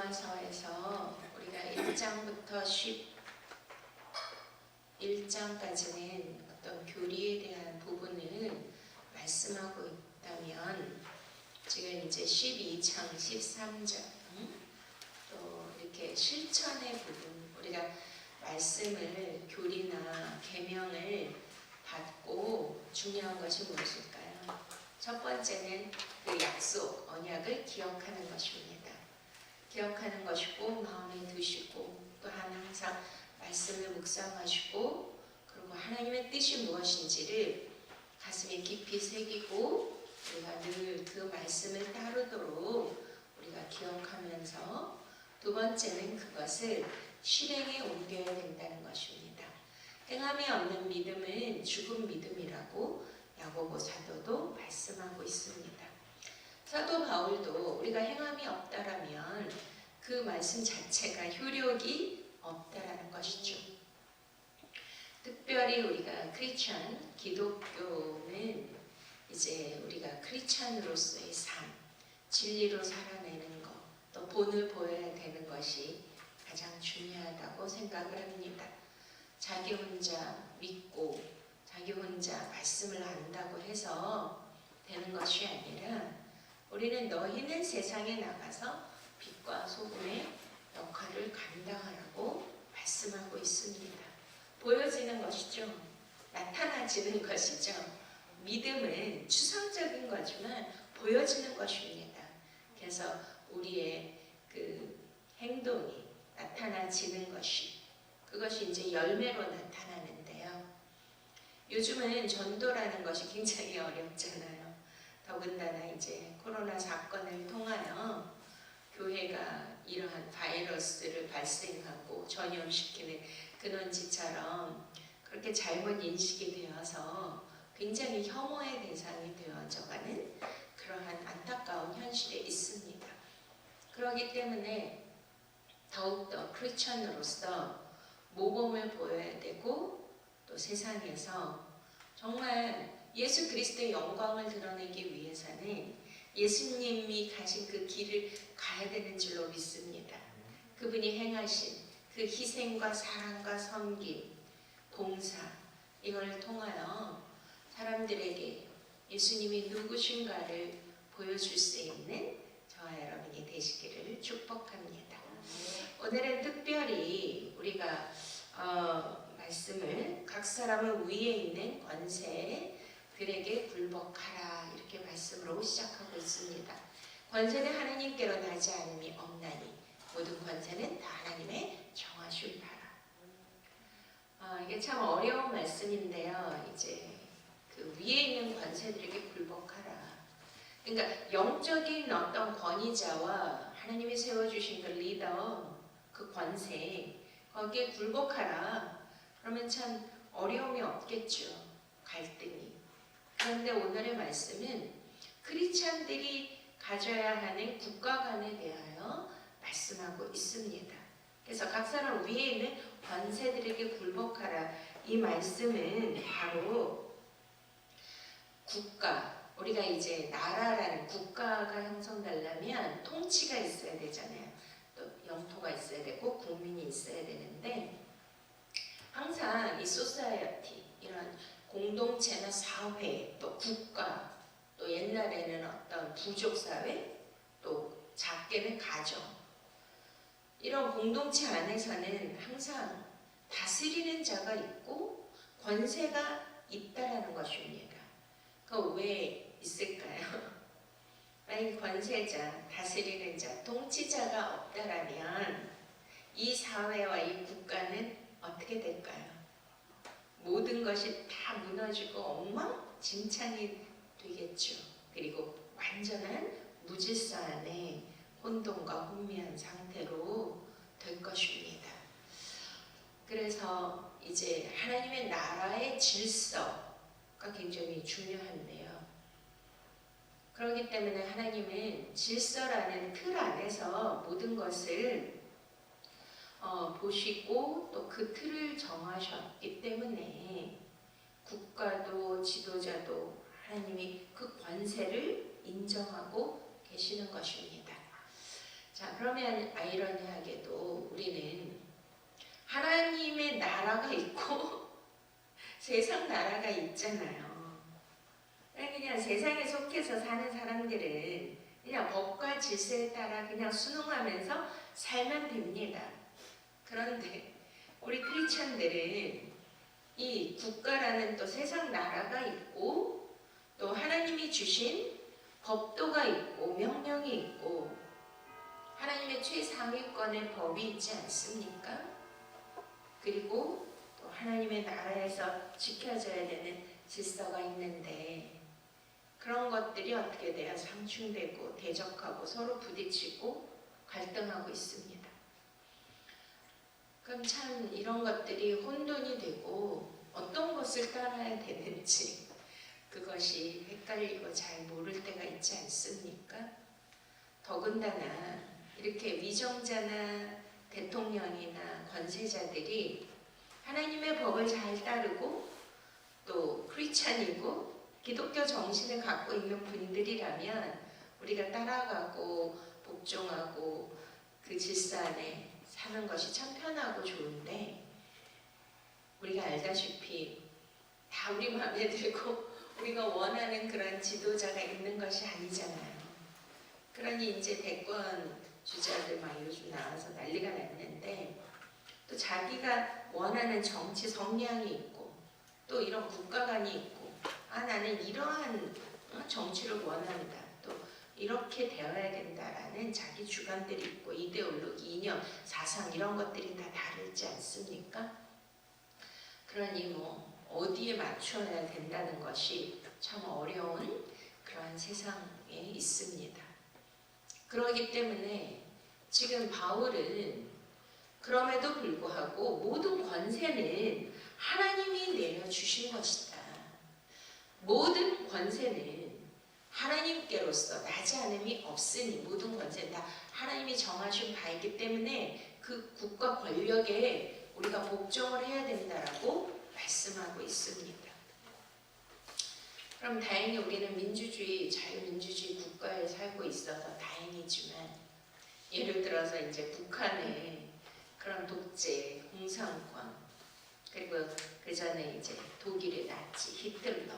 로마서에서 우리가 1장부터 11장까지는 어떤 교리에 대한 부분을 말씀하고 있다면 지금 이제 12장, 13장 또 이렇게 실천의 부분, 우리가 말씀을 교리나 계명을 받고 중요한 것이 무엇일까요? 첫 번째는 그 약속, 언약을 기억하는 것입니다. 기억하는 것이고 마음에 두시고 또 항상 말씀을 묵상하시고 그리고 하나님의 뜻이 무엇인지를 가슴에 깊이 새기고 우리가 늘 그 말씀을 따르도록 우리가 기억하면서 두 번째는 그것을 실행에 옮겨야 된다는 것입니다. 행함이 없는 믿음은 죽은 믿음이라고 야고보 사도도 말씀하고 있습니다. 사도 바울도 우리가 행함이 없다라면 그 말씀 자체가 효력이 없다라는 것이죠. 특별히 우리가 크리스찬, 기독교는 이제 우리가 크리스찬으로서의 삶, 진리로 살아내는 것, 또 본을 보여야 되는 것이 가장 중요하다고 생각을 합니다. 자기 혼자 믿고 자기 혼자 말씀을 안다고 해서 되는 것이 아니라 우리는 너희는 세상에 나가서 빛과 소금의 역할을 감당하라고 말씀하고 있습니다. 보여지는 것이죠. 나타나지는 것이죠. 믿음은 추상적인 거지만 보여지는 것입니다. 그래서 우리의 그 행동이 나타나지는 것이 그것이 이제 열매로 나타나는데요. 요즘은 전도라는 것이 굉장히 어렵잖아요. 더군다나 이제 코로나 사건을 통하여 교회가 이러한 바이러스를 발생하고 전염시키는 근원지처럼 그렇게 잘못 인식이 되어서 굉장히 혐오의 대상이 되어져가는 그러한 안타까운 현실에 있습니다. 그렇기 때문에 더욱더 크리스천으로서 모범을 보여야 되고 또 세상에서 정말 예수 그리스도의 영광을 드러내기 위해서는 예수님이 가신 그 길을 가야 되는 줄로 믿습니다. 그분이 행하신 그 희생과 사랑과 섬김, 봉사 이걸 통하여 사람들에게 예수님이 누구신가를 보여줄 수 있는 저와 여러분이 되시기를 축복합니다. 오늘은 특별히 우리가 말씀을 각 사람은 위에 있는 권세들에게 굴복하라 이렇게 말씀으로 시작하고 있습니다. 권세는 하나님께로 나지 않음이 없나니 모든 권세는 다 하나님의 정하실 바라. 이게 참 어려운 말씀인데요. 이제 그 위에 있는 권세들에게 굴복하라. 그러니까 영적인 어떤 권위자와 하나님이 세워주신 그 리더, 그 권세 거기에 굴복하라. 그러면 참 어려움이 없겠죠. 갈등이. 그런데 오늘의 말씀은 크리스찬들이 가져야 하는 국가관에 대하여 말씀하고 있습니다. 그래서 각 사람 위에 있는 권세들에게 굴복하라. 이 말씀은 바로 국가, 우리가 이제 나라라는 국가가 형성되려면 통치가 있어야 되잖아요. 또 영토가 있어야 되고 국민이 있어야 되는데 항상 이 소사이어티, 이런 공동체나 사회, 또 국가, 또 옛날에는 어떤 부족사회, 또 작게는 가정 이런 공동체 안에서는 항상 다스리는 자가 있고 권세가 있다라는 것입니다. 그거 왜 있을까요? 만약 권세자, 다스리는 자, 통치자가 없다라면 이 사회와 이 국가는 어떻게 될까요? 모든 것이 다 무너지고 엉망진창이 되겠죠. 그리고 완전한 무질서 안에 혼돈과 혼미한 상태로 될 것입니다. 그래서 이제 하나님의 나라의 질서가 굉장히 중요한데요. 그렇기 때문에 하나님은 질서라는 틀 안에서 모든 것을 보시고 또 그 틀을 정하셨기 때문에 국가도 지도자도 하나님이 그 권세를 인정하고 계시는 것입니다. 자, 그러면 아이러니하게도 우리는 하나님의 나라가 있고 세상 나라가 있잖아요. 그냥 세상에 속해서 사는 사람들은 그냥 법과 질서에 따라 그냥 순응하면서 살면 됩니다. 그런데 우리 크리스천들은 이 국가라는 또 세상 나라가 있고 또 하나님이 주신 법도가 있고 명령이 있고 하나님의 최상위권의 법이 있지 않습니까? 그리고 또 하나님의 나라에서 지켜져야 되는 질서가 있는데 그런 것들이 어떻게 돼요? 상충되고 대적하고 서로 부딪히고 갈등하고 있습니다. 그럼 참 이런 것들이 혼돈이 되고 어떤 것을 따라야 되는지 그것이 헷갈리고 잘 모를 때가 있지 않습니까? 더군다나 이렇게 위정자나 대통령이나 권세자들이 하나님의 법을 잘 따르고 또 크리스찬이고 기독교 정신을 갖고 있는 분들이라면 우리가 따라가고 복종하고 그 질서 안에 사는 것이 참 편하고 좋은데 우리가 알다시피 다 우리 마음에 들고 우리가 원하는 그런 지도자가 있는 것이 아니잖아요. 그러니 이제 대권 주자들 막 요즘 나와서 난리가 났는데 또 자기가 원하는 정치 성향이 있고 또 이런 국가관이 있고 나는 이러한 정치를 원한다. 또 이렇게 되어야 된다라는 자기 주관들이 있고 이데올로기, 이념, 사상 이런 것들이 다 다르지 않습니까? 그러니 뭐 어디에 맞춰야 된다는 것이 참 어려운 그런 세상에 있습니다. 그렇기 때문에 지금 바울은 그럼에도 불구하고 모든 권세는 하나님이 내려주신 것이다. 모든 권세는 하나님께로서 나지 않음이 없으니 모든 권세는 다 하나님이 정하신 바이기 때문에 그 국가 권력에 우리가 복종을 해야 된다라고 말씀하고 있습니다. 그럼 다행히 우리는 민주주의, 자유민주주의 국가에 살고 있어서 다행이지만 예를 들어서 이제 북한의 그런 독재, 공산권 그리고 그 전에 이제 독일의 나치, 히틀러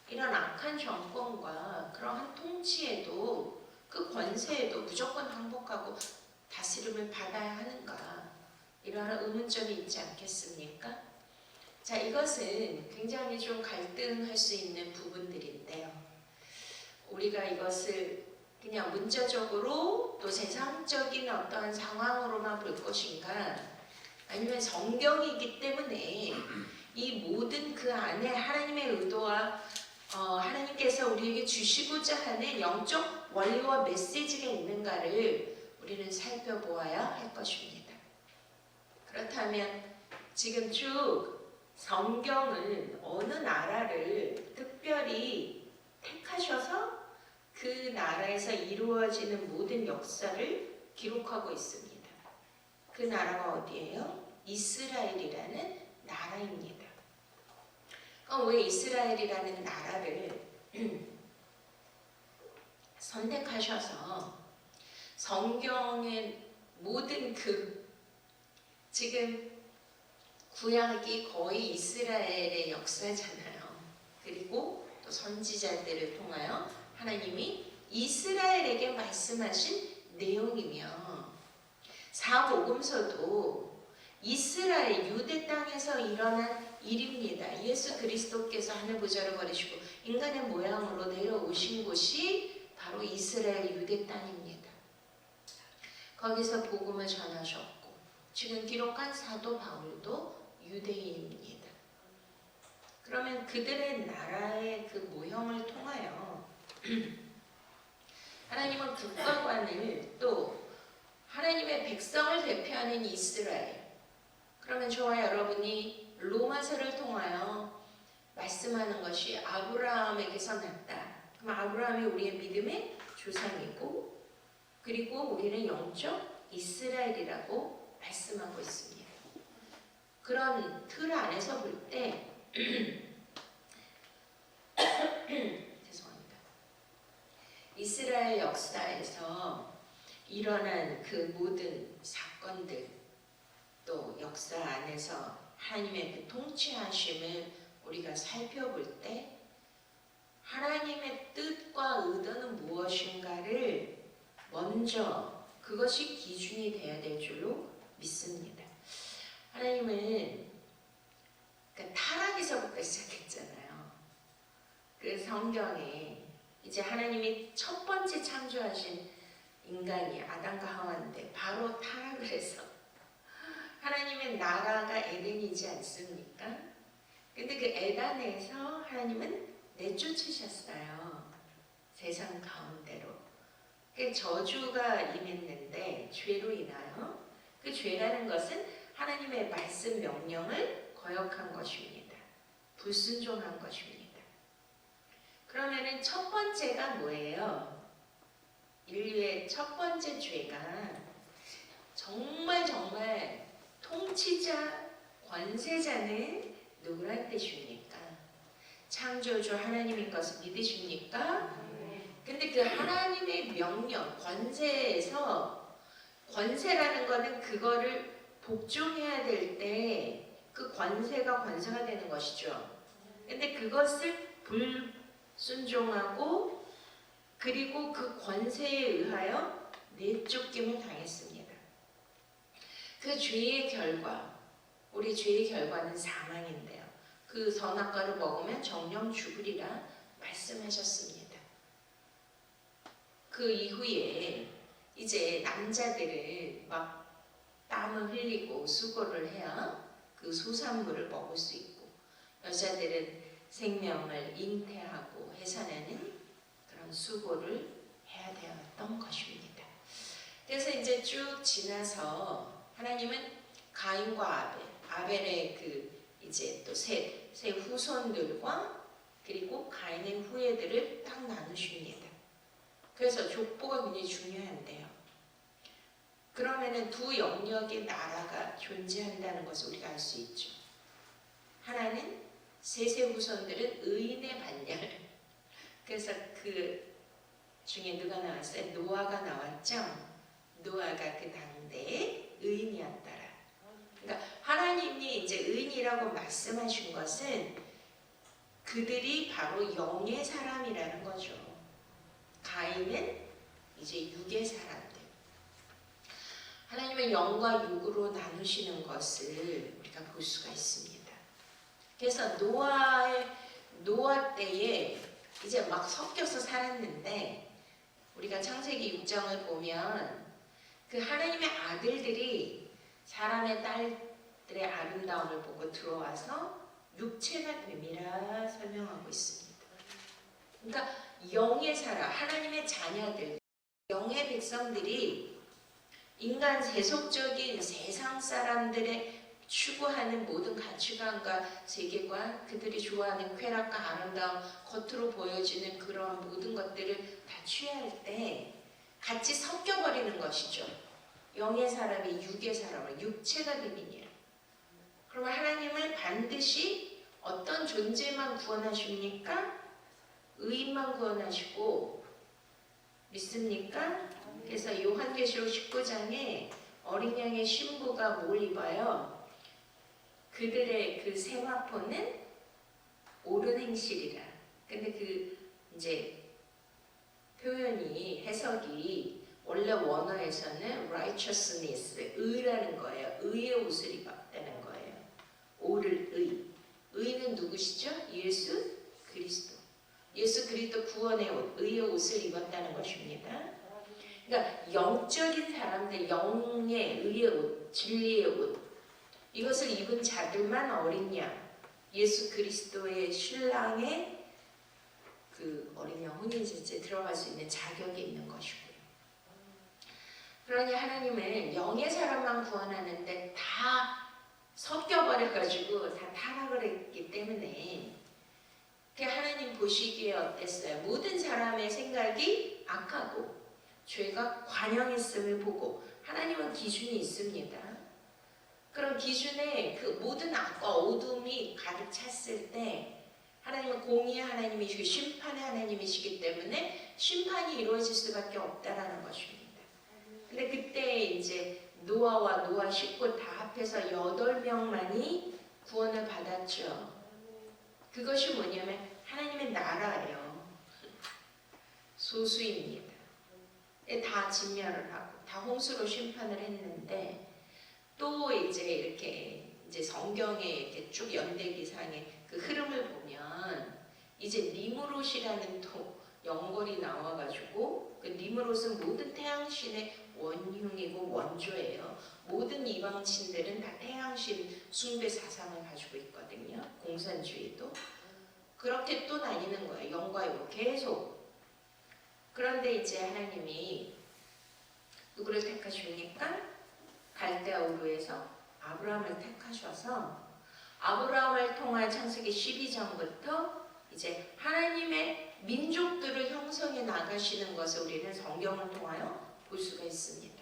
이런 악한 정권과 그러한 통치에도 그 권세에도 무조건 항복하고 다스림을 받아야 하는가 이러한 의문점이 있지 않겠습니까? 자, 이것은 굉장히 좀 갈등할 수 있는 부분들인데요. 우리가 이것을 그냥 문자적으로 또 세상적인 어떠한 상황으로만 볼 것인가 아니면 성경이기 때문에 이 모든 그 안에 하나님의 의도와 하나님께서 우리에게 주시고자 하는 영적 원리와 메시지가 있는가를 우리는 살펴보아야 할 것입니다. 그렇다면 지금 쭉 성경은 어느 나라를 특별히 택하셔서 그 나라에서 이루어지는 모든 역사를 기록하고 있습니다. 그 나라가 어디예요? 이스라엘이라는 나라입니다. 왜 이스라엘이라는 나라를 선택하셔서 성경의 모든 지금 구약이 거의 이스라엘의 역사잖아요. 그리고 또 선지자들을 통하여 하나님이 이스라엘에게 말씀하신 내용이며 사복음서도 이스라엘 유대 땅에서 일어난 일입니다. 예수 그리스도께서 하늘 보좌를 버리시고 인간의 모양으로 내려오신 곳이 바로 이스라엘 유대 땅입니다. 거기서 복음을 전하셨고 지금 기록한 사도 바울도 유대인입니다. 그러면 그들의 나라의 그 모형을 통하여 하나님은 국가관을 또 하나님의 백성을 대표하는 이스라엘 그러면 저와 여러분이 로마서를 통하여 말씀하는 것이 아브라함에게서 났다. 그럼 아브라함이 우리의 믿음의 조상이고 그리고 우리는 영적 이스라엘이라고 말씀하고 있습니다. 그런 틀 안에서 볼 때 죄송합니다. 이스라엘 역사에서 일어난 그 모든 사건들 또 역사 안에서 하나님의 그 통치하심을 우리가 살펴볼 때 하나님의 뜻과 의도는 무엇인가를 먼저 그것이 기준이 되어야 될 줄로 믿습니다. 하나님은 그러니까 타락에서부터 시작했잖아요. 그 성경에 이제 하나님이 첫 번째 창조하신 인간이 아담과 하와인데 바로 타락을 해서 하나님의 나라가 에덴이지 않습니까? 근데 그 에덴에서 하나님은 내쫓으셨어요. 세상 가운데로. 그 저주가 임했는데 죄로 인하여 그 죄라는 것은 하나님의 말씀 명령을 거역한 것입니다. 불순종한 것입니다. 그러면은 첫 번째가 뭐예요? 인류의 첫 번째 죄가 정말 통치자, 권세자는 누구란 뜻입니까? 창조주 하나님인 것을 믿으십니까? 근데 그 하나님의 명령, 권세에서 권세라는 거는 그거를 복종해야 될 때 그 권세가 권세가 되는 것이죠. 근데 그것을 불순종하고 그리고 그 권세에 의하여 내쫓김을 당했습니다. 그 죄의 결과, 우리 죄의 결과는 사망인데요. 그 선악과를 먹으면 정령 죽으리라 말씀하셨습니다. 그 이후에 이제 남자들은 막 땀을 흘리고 수고를 해야 그 수산물을 먹을 수 있고 여자들은 생명을 잉태하고 해산하는 그런 수고를 해야 되었던 것입니다. 그래서 이제 쭉 지나서 하나님은 가인과 아벨의 그 이제 또 세 후손들과 그리고 가인의 후예들을 딱 나누십니다. 그래서 족보가 굉장히 중요한데요. 그러면은 두 영역의 나라가 존재한다는 것을 우리가 알 수 있죠. 하나는 세 후손들은 의인의 반열. 그래서 그 중에 누가 나왔어요? 노아가 나왔죠. 노아가 그 당대의 의인이었더라. 그러니까 하나님이 이제 의인이라고 말씀하신 것은 그들이 바로 영의 사람이라는 거죠. 가인은 이제 육의 사람들. 하나님은 영과 육으로 나누시는 것을 우리가 볼 수가 있습니다. 그래서 노아 때에 이제 막 섞여서 살았는데 우리가 창세기 6장을 보면 그 하나님의 아들들이 사람의 딸들의 아름다움을 보고 들어와서 육체가 됨이라 설명하고 있습니다. 그러니까 영의 사람, 하나님의 자녀들, 영의 백성들이 인간 세속적인 세상 사람들의 추구하는 모든 가치관과 세계관, 그들이 좋아하는 쾌락과 아름다움, 겉으로 보여지는 그런 모든 것들을 다 취할 때 같이 섞여버리는 것이죠. 영의 사람이 육의 사람을 육체가 됨이니라. 그러면 하나님은 반드시 어떤 존재만 구원하십니까? 의인만 구원하시고 믿습니까? 그래서 요한계시록 19장에 어린 양의 신부가 뭘 입어요? 그들의 그 세마포는 옳은 행실이라. 근데 그 이제 표현이 해석이 원래 원어에서는 righteousness, 의라는 거예요. 의의 옷을 입었다는 거예요. 옳을 의. 의는 누구시죠? 예수 그리스도. 예수 그리스도 구원의 옷, 의의 옷을 입었다는 것입니다. 그러니까 영적인 사람들, 영의 의의 옷, 진리의 옷, 이것을 입은 자들만 어린 양, 예수 그리스도의 신랑의 그 어린 양 혼인신체에 들어갈 수 있는 자격이 있는 것이고요. 그러니 하나님은 영의 사람만 구원하는데 다 섞여버려가지고 다 타락을 했기 때문에 하나님 보시기에 어땠어요? 모든 사람의 생각이 악하고 죄가 관영했음을 보고 하나님은 기준이 있습니다. 그런 기준에 그 모든 악과 어둠이 가득 찼을 때 하나님은 공의의 하나님이시고 심판의 하나님이시기 때문에 심판이 이루어질 수밖에 없다라는 것입니다. 근데 그때 이제 노아와 노아 식구 다 합해서 8명만이 구원을 받았죠. 그것이 뭐냐면 하나님의 나라예요. 소수입니다. 다 진멸을 하고 다 홍수로 심판을 했는데 또 이제 이렇게 이제 성경에 이렇게 쭉 연대기상의 그 흐름을 보면 이제 니무롯이라는 또 영걸이 나와가지고 그 니무롯은 모든 태양신의 원흉이고 원조예요. 모든 이방신들은 다 태양신 숭배 사상을 가지고 있거든요. 공산주의도. 그렇게 또 나뉘는 거예요. 영과 요 계속. 그런데 이제 하나님이 누구를 택하십니까? 갈대아 우르에서 아브라함을 택하셔서 아브라함을 통한 창세기 12장부터 이제 하나님의 민족들을 형성해 나가시는 것을 우리는 성경을 통하여 볼 수가 있습니다.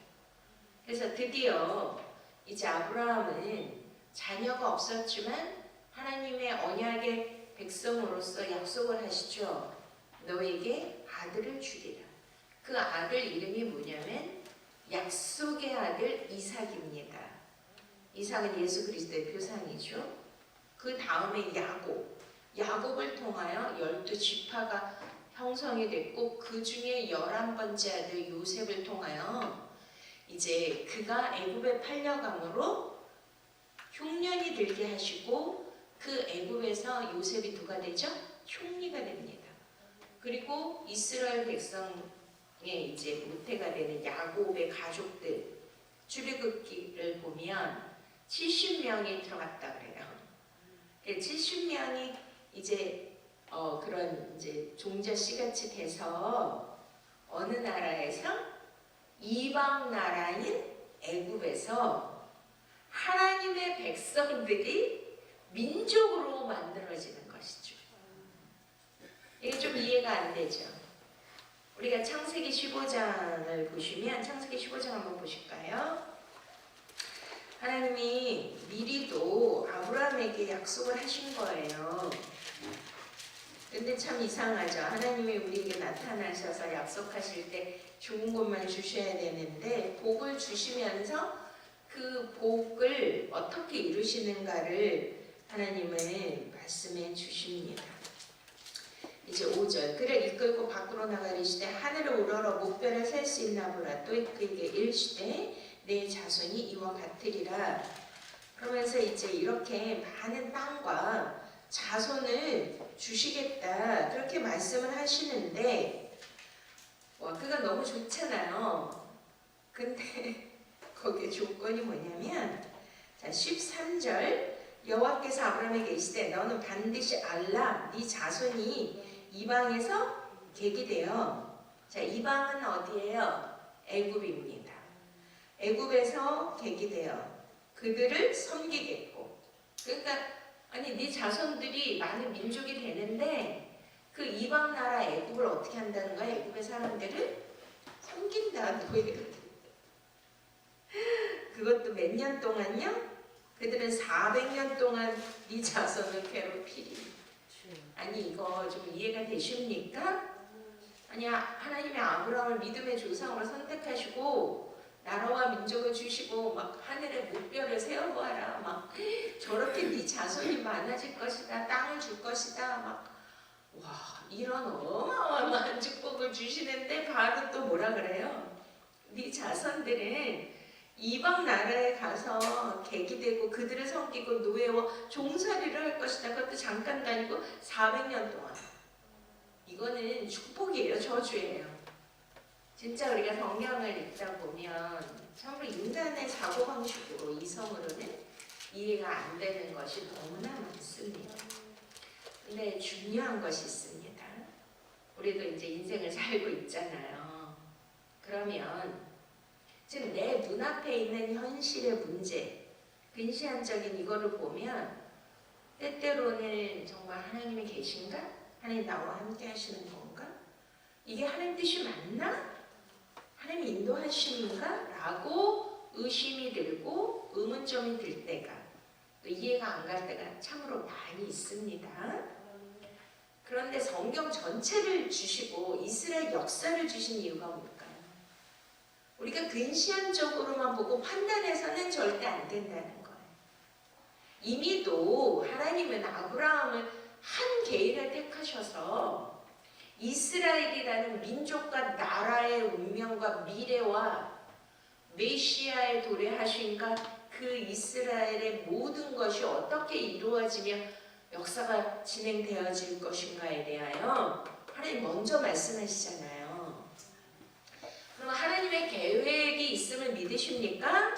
그래서 드디어 이제 아브라함은 자녀가 없었지만 하나님의 언약의 백성으로서 약속을 하시죠. 너에게 아들을 주리라. 그 아들 이름이 뭐냐면 약속의 아들 이삭입니다. 이삭은 예수 그리스도의 표상이죠. 그 다음에 야곱을 통하여 12지파가 형성이 됐고 그 중에 11번째 아들 요셉을 통하여 이제 그가 애굽에 팔려감으로 흉년이 들게 하시고 그 애굽에서 요셉이 누가 되죠? 총리가 됩니다. 그리고 이스라엘 백성의 이제 모태가 되는 야곱의 가족들 출애굽기를 보면 70명이 들어갔다 그래요. 70명이 이제 그런 이제 종자 씨같이 돼서 어느 나라에서 이방 나라인 애굽에서 하나님의 백성들이 민족으로 만들어지는 것이죠. 이게 좀 이해가 안 되죠. 우리가 창세기 15장을 보시면 창세기 15장 한번 보실까요? 하나님이 미리도 아브라함에게 약속을 하신 거예요. 근데 참 이상하죠. 하나님이 우리에게 나타나셔서 약속하실 때 좋은 것만 주셔야 되는데 복을 주시면서 그 복을 어떻게 이루시는가를 하나님은 말씀해 주십니다. 이제 5절 그를 이끌고 밖으로 나가리시되 하늘을 우러러 목별을 셀 수 있나 보라. 또 그에게 이르시되 내 자손이 이와 같으리라. 그러면서 이제 이렇게 많은 땅과 자손을 주시겠다 그렇게 말씀을 하시는데 그가 너무 좋잖아요. 근데 거기에 조건이 뭐냐면 자 13절 여호와께서 아브라함에게 이르시되 너는 반드시 알라 네 자손이 이방에서 계기되어 자 이방은 어디예요? 애굽입니다. 애굽에서 계기되어 그들을 섬기겠고 그러니까 아니 네 자손들이 많은 민족이 되는데 그 이방 나라 애굽을 어떻게 한다는 거야? 애굽의 사람들을 섬긴다 노예를. 그것도 몇 년 동안요? 그들은 400년 동안 네 자손을 괴롭히리. 아니 이거 좀 이해가 되십니까? 아니 하나님의 아브라함을 믿음의 조상으로 선택하시고 나라와 민족을 주시고 막 하늘에 목별을 세워보아라 막 저렇게 네 자손이 많아질 것이다 땅을 줄 것이다 막 와 이런 어마어마한 축복을 주시는데 바로 또 뭐라 그래요? 네 자손들은 이방 나라에 가서 계기되고 그들을 섬기고 노예와 종살이를 할 것이다. 그것도 잠깐 다니고 400년 동안. 이거는 축복이에요. 저주예요. 진짜 우리가 성경을 읽다 보면 참으로 인간의 사고방식으로 이성으로는 이해가 안 되는 것이 너무나 많습니다. 근데 중요한 것이 있습니다. 우리도 이제 인생을 살고 있잖아요. 그러면 지금 내 눈앞에 있는 현실의 문제, 근시안적인 이거를 보면 때때로는 정말 하나님이 계신가? 하나님 나와 함께 하시는 건가? 이게 하나님 뜻이 맞나? 하나님이 인도하시는가? 라고 의심이 들고 의문점이 들 때가 또 이해가 안 갈 때가 참으로 많이 있습니다. 그런데 성경 전체를 주시고 이스라엘 역사를 주신 이유가 뭘까요? 우리가 근시안적으로만 보고 판단해서는 절대 안 된다는 거예요. 이미도 하나님은 아브라함을 한 개인을 택하셔서 이스라엘이라는 민족과 나라의 운명과 미래와 메시아의 도래하심과 그 이스라엘의 모든 것이 어떻게 이루어지며 역사가 진행되어질 것인가에 대하여 하나님 먼저 말씀하시잖아요. 그럼 하나님의 계획이 있음을 믿으십니까?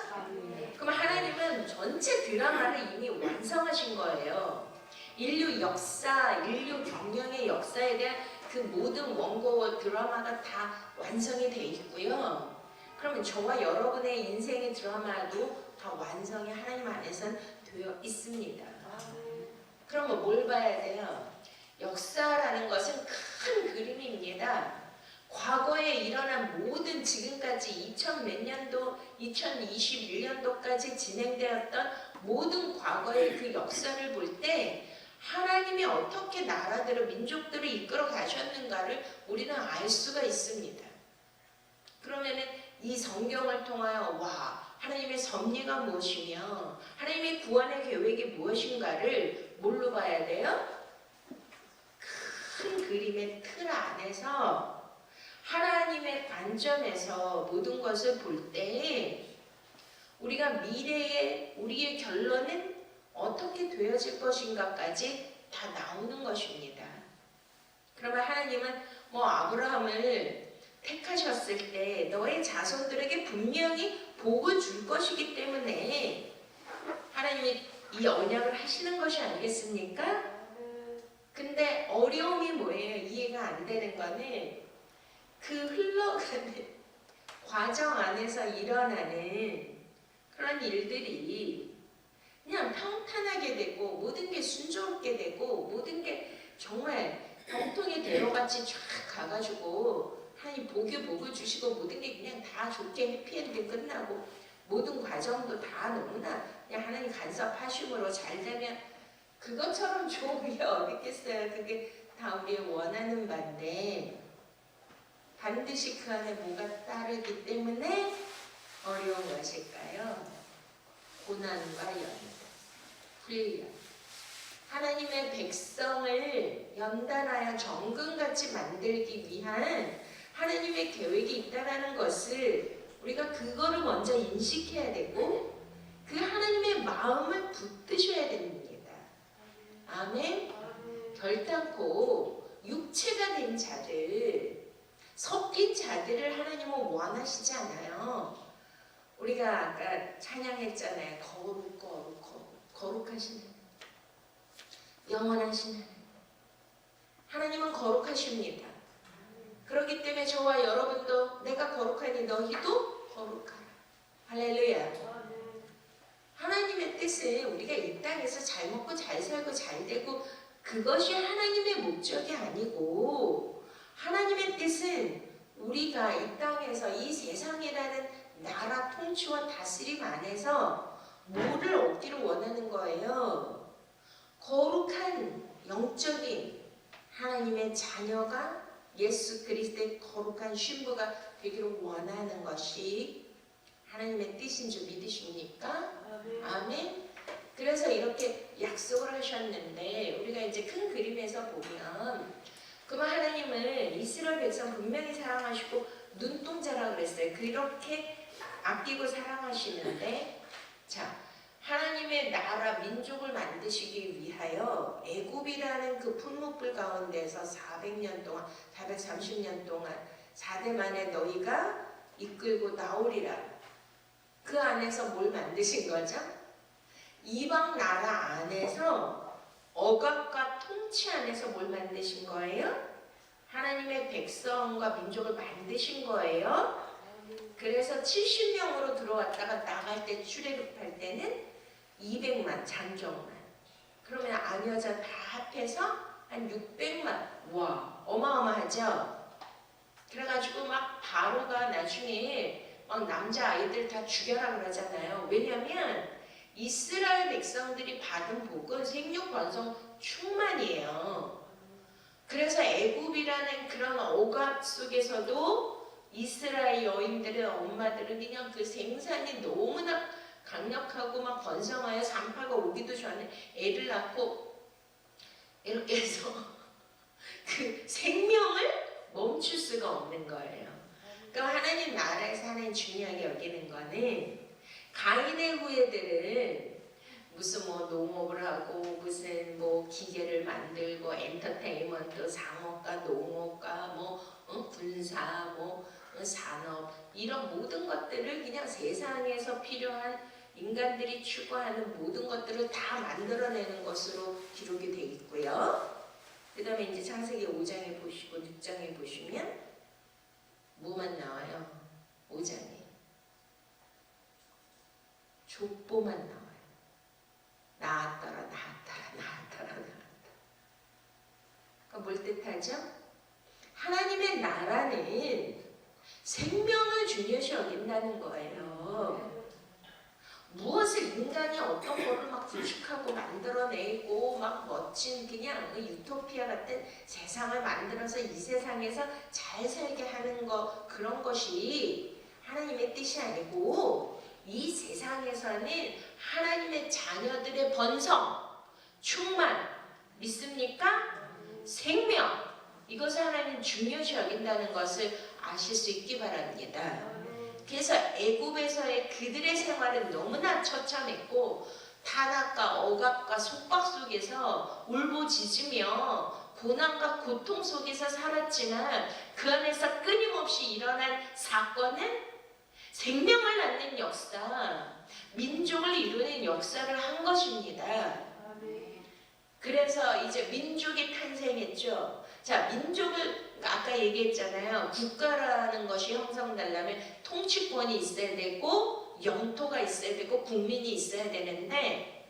그럼 하나님은 전체 드라마를 이미 완성하신 거예요. 인류 역사, 인류 경영의 역사에 대한 그 모든 원고 드라마가 다 완성이 돼 있고요. 그러면 저와 여러분의 인생의 드라마도 다 완성이 하나님 안에선 되어 있습니다. 그러면 뭘 봐야 돼요? 역사라는 것은 큰 그림입니다. 과거에 일어난 모든 지금까지 2000몇 년도, 2021년도까지 진행되었던 모든 과거의 그 역사를 볼 때 하나님이 어떻게 나라들을, 민족들을 이끌어 가셨는가를 우리는 알 수가 있습니다. 그러면은 이 성경을 통하여 하나님의 섭리가 무엇이며 하나님의 구원의 계획이 무엇인가를 뭘로 봐야 돼요? 큰 그림의 틀 안에서 하나님의 관점에서 모든 것을 볼 때 우리가 미래의 우리의 결론은 어떻게 되어질 것인가까지 다 나오는 것입니다. 그러면 하나님은 아브라함을 택하셨을 때 너의 자손들에게 분명히 복을 줄 것이기 때문에 하나님이 이 언약을 하시는 것이 아니겠습니까? 근데 어려움이 뭐예요? 이해가 안 되는 거는 그 흘러가는 과정 안에서 일어나는 그런 일들이 그냥 평탄하게 되고 모든 게 순조롭게 되고 모든 게 정말 병통의 대로같이 쫙 가가지고 하나님 복을 주시고 모든 게 그냥 다 좋게 해피엔딩 끝나고 모든 과정도 다 너무나 그냥 하나님 간섭하심으로 잘 되면 그것처럼 좋은 게 어디 있겠어요. 그게 다 우리의 원하는 바인데 반드시 그 안에 뭐가 따르기 때문에 어려운 것일까요? 고난과 연단, 훈련. 하나님의 백성을 연단하여 정금같이 만들기 위한 하나님의 계획이 있다는 것을 우리가 그거를 먼저 인식해야 되고 그 하나님의 마음을 붙드셔야 됩니다. 아멘. 결단코 육체가 된 자들, 섞인 자들을 하나님은 원하시지 않아요. 우리가 아까 찬양했잖아요. 거룩하신 영원하신 하나님은 거룩하십니다. 그렇기 때문에 저와 여러분도 내가 거룩하니 너희도 거룩하라. 할렐루야. 하나님의 뜻은 우리가 이 땅에서 잘 먹고 잘 살고 잘 되고 그것이 하나님의 목적이 아니고 하나님의 뜻은 우리가 이 땅에서 이 세상이라는 나라 통치와 다스림 안에서 뭐를 얻기를 원하는 거예요? 거룩한 영적인 하나님의 자녀가 예수 그리스도의 거룩한 신부가 되기를 원하는 것이 하나님의 뜻인 줄 믿으십니까? 아멘. 그래서 이렇게 약속을 하셨는데 우리가 이제 큰 그림에서 보면 그러면 하나님은 이스라엘 백성 분명히 사랑하시고 눈동자라 그랬어요. 그렇게 아끼고 사랑하시는데 자 하나님의 나라 민족을 만드시기 위하여 애굽이라는 그 풀무불 가운데서 400년 동안 430년 동안 4대 만에 너희가 이끌고 나오리라. 그 안에서 뭘 만드신 거죠? 이방 나라 안에서 억압과 통치 안에서 뭘 만드신 거예요? 하나님의 백성과 민족을 만드신 거예요. 그래서 70명으로 들어왔다가 나갈 때 출애굽할 때는 200만 장정만. 그러면 아녀자 다 합해서 한 600만. 와 어마어마하죠. 그래가지고 막 바로가 나중에 막 남자 아이들 다 죽여라 그러잖아요. 왜냐면 이스라엘 백성들이 받은 복은 생육 번성 충만이에요. 그래서 애굽이라는 그런 억압 속에서도 이스라엘 여인들의 엄마들은 그냥 그 생산이 너무나 강력하고 막 번성하여 산파가 오기도 전에 애를 낳고 이렇게 해서 그 생명을 멈출 수가 없는 거예요. 그러니까 하나님 나라에서 하나님 중요하게 여기는 거는 가인의 후예들은 무슨 뭐 농업을 하고 무슨 뭐 기계를 만들고 엔터테인먼트, 상업가, 농업가, 뭐 군사, 뭐 산업 이런 모든 것들을 그냥 세상에서 필요한 인간들이 추구하는 모든 것들을 다 만들어내는 것으로 기록이 되어 있고요. 그 다음에 이제 창세기 5장에 보시고 6장에 보시면 뭐만 나와요? 5장에 족보만 나와요. 낳았더라. 그러니까 뭘 뜻하죠? 하나님의 나라는 생명을 중요시 여긴다는 거예요. 무엇을 인간이 어떤 거를 막 구축하고 만들어내고 막 멋진 그냥 유토피아 같은 세상을 만들어서 이 세상에서 잘 살게 하는 거, 그런 것이 하나님의 뜻이 아니고 이 세상에서는 하나님의 자녀들의 번성, 충만, 믿습니까? 생명, 이것을 하나님 중요시 여긴다는 것을 아실 수 있기 바랍니다. 그래서 애굽에서의 그들의 생활은 너무나 처참했고 탄압과 억압과 속박 속에서 울부짖으며 고난과 고통 속에서 살았지만 그 안에서 끊임없이 일어난 사건은 생명을 낳는 역사, 민족을 이루는 역사를 한 것입니다. 그래서 이제 민족이 탄생했죠. 자, 민족을 아까 얘기했잖아요. 국가라는 것이 형성되려면 통치권이 있어야 되고 영토가 있어야 되고 국민이 있어야 되는데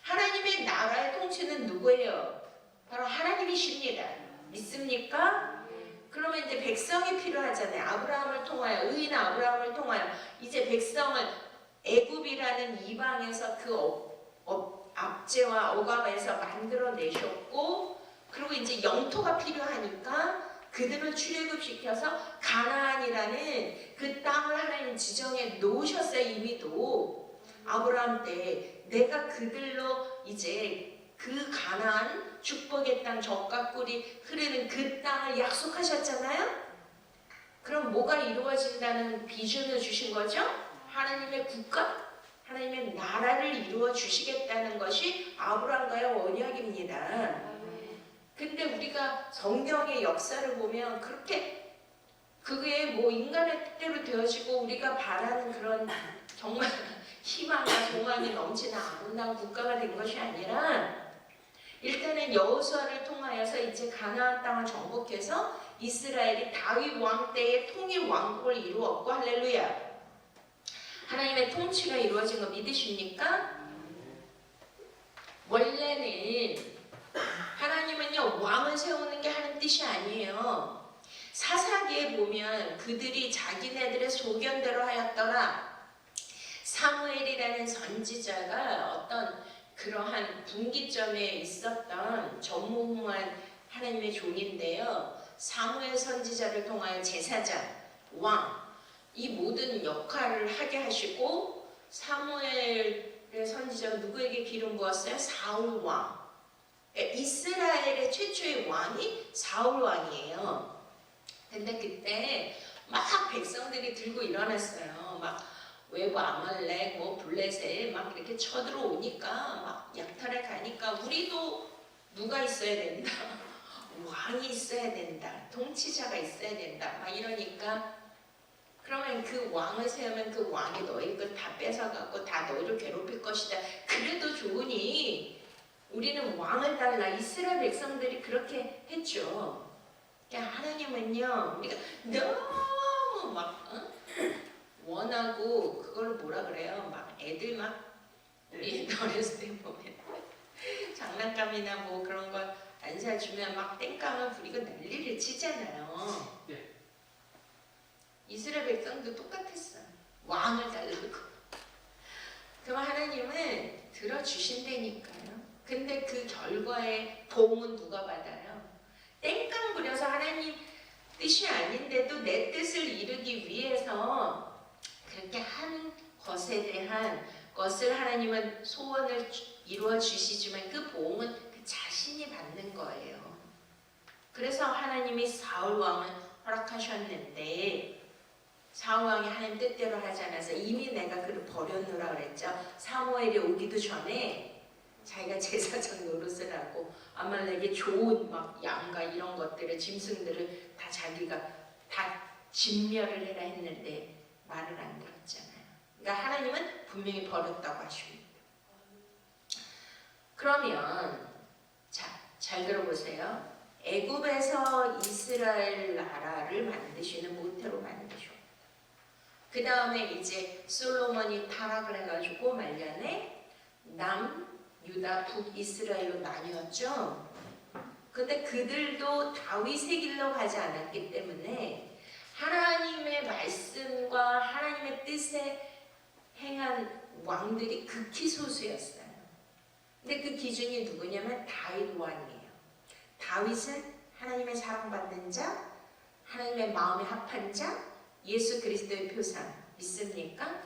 하나님의 나라의 통치는 누구예요? 바로 하나님이십니다. 믿습니까? 그러면 이제 백성이 필요하잖아요. 아브라함을 통하여, 의인 아브라함을 통하여 이제 백성을 애굽이라는 이방에서 그 압제와 억압에서 만들어내셨고, 그리고 이제 영토가 필요하니까 그들을 출애굽시켜서 가나안이라는 그 땅을 하나님 지정해 놓으셨어요. 이미도 아브라함 때 내가 그들로 이제 그 가나안 축복의 땅, 젖과 꿀이 흐르는 그 땅을 약속하셨잖아요. 그럼 뭐가 이루어진다는 비전을 주신 거죠? 하나님의 국가, 하나님의 나라를 이루어 주시겠다는 것이 아브라함과의 언약입니다. 근데 우리가 성경의 역사를 보면 그렇게 그게 뭐 인간의 뜻대로 되어지고 우리가 바라는 그런 정말 희망과 소망이 넘치는 아름다운 국가가 된 것이 아니라 일단은 여호수아를 통하여서 이제 가나안 땅을 정복해서 이스라엘이 다윗 왕 때의 통일 왕국을 이루었고, 할렐루야. 하나님의 통치가 이루어진 거 믿으십니까? 원래는 하나님은요 왕을 세우는 게 하는 뜻이 아니에요. 사사기에 보면 그들이 자기네들의 소견대로 하였더라. 사무엘이라는 선지자가 어떤 그러한 분기점에 있었던 전무후무한 하나님의 종인데요. 사무엘 선지자를 통하여 제사장, 왕, 이 모든 역할을 하게 하시고 사무엘의 선지자가 누구에게 기름 부었어요? 사울 왕. 이스라엘의 최초의 왕이 사울 왕이에요. 근데 그때 막 백성들이 들고 일어났어요. 막 외부 아말렉, 뭐 블레셋 막 이렇게 쳐들어오니까 막 약탈에 가니까 우리도 누가 있어야 된다. 왕이 있어야 된다. 통치자가 있어야 된다. 막 이러니까 그러면 그 왕을 세우면 그 왕이 너희 것 다 뺏어갖고 다 너희를 괴롭힐 것이다. 그래도 좋으니 우리는 왕을 달라. 이스라엘 백성들이 그렇게 했죠. 그러니까 하나님은요 우리가 너무 막 원하고 그걸 뭐라 그래요? 막 애들 막 우리 어렸을 때 보면 장난감이나 뭐 그런 거 안 사주면 막 땡깡을 부리고 난리를 치잖아요. 이스라엘 백성도 똑같았어요. 왕을 달라고. 그럼 하나님은 들어주신다니까요. 근데 그 결과의 보응은 누가 받아요? 땡깡 부려서 하나님 뜻이 아닌데도 내 뜻을 이루기 위해서 그렇게 하는 것에 대한 것을 하나님은 소원을 이루어 주시지만 그 보응은 그 자신이 받는 거예요. 그래서 하나님이 사울 왕을 허락하셨는데 사울 왕이 하나님 뜻대로 하지 않아서 이미 내가 그를 버려놓으라 그랬죠. 사무엘이 오기도 전에 자기가 제사장 노릇을 하고 아말렉의 좋은 막 양과 이런 것들을 짐승들을 다 자기가 다 진멸을 해라 했는데 말을 안 들었잖아요. 그러니까 하나님은 분명히 버렸다고 하십니다. 그러면 잘 들어보세요. 애굽에서 이스라엘 나라를 만드시는 모태로 만드셨고 그 다음에 이제 솔로몬이 타락을 해가지고 말년에 남, 유다, 북, 이스라엘로 나뉘었죠. 근데 그들도 다윗의 길로 가지 않았기 때문에 하나님의 말씀과 하나님의 뜻에 행한 왕들이 극히 소수였어요. 근데 그 기준이 누구냐면 다윗 왕이에요. 다윗은 하나님의 사랑받는 자, 하나님의 마음에 합한 자, 예수 그리스도의 표상 믿습니까?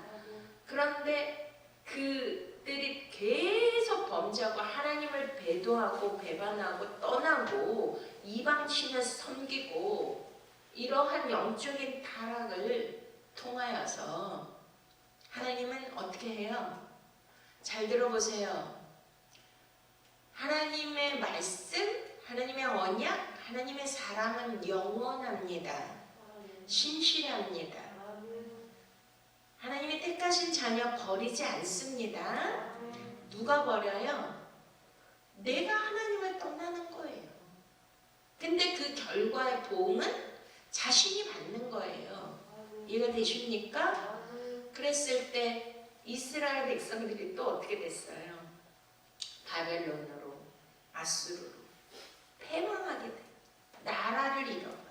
그런데 그들이 계속 범죄하고 하나님을 배도하고 배반하고 떠나고 이방신을 섬기고 이러한 영적인 타락을 통하여서 하나님은 어떻게 해요? 잘 들어보세요. 하나님의 말씀, 하나님의 언약, 하나님의 사랑은 영원합니다. 신실합니다. 하나님의 택하신 자녀 버리지 않습니다. 누가 버려요? 내가 하나님을 떠나는 거예요. 근데 그 결과의 보응은 자신이 받는 거예요. 이해가 되십니까? 그랬을 때 이스라엘 백성들이 또 어떻게 됐어요? 바벨론으로, 아수르로 패망하게 돼. 나라를 잃어버려.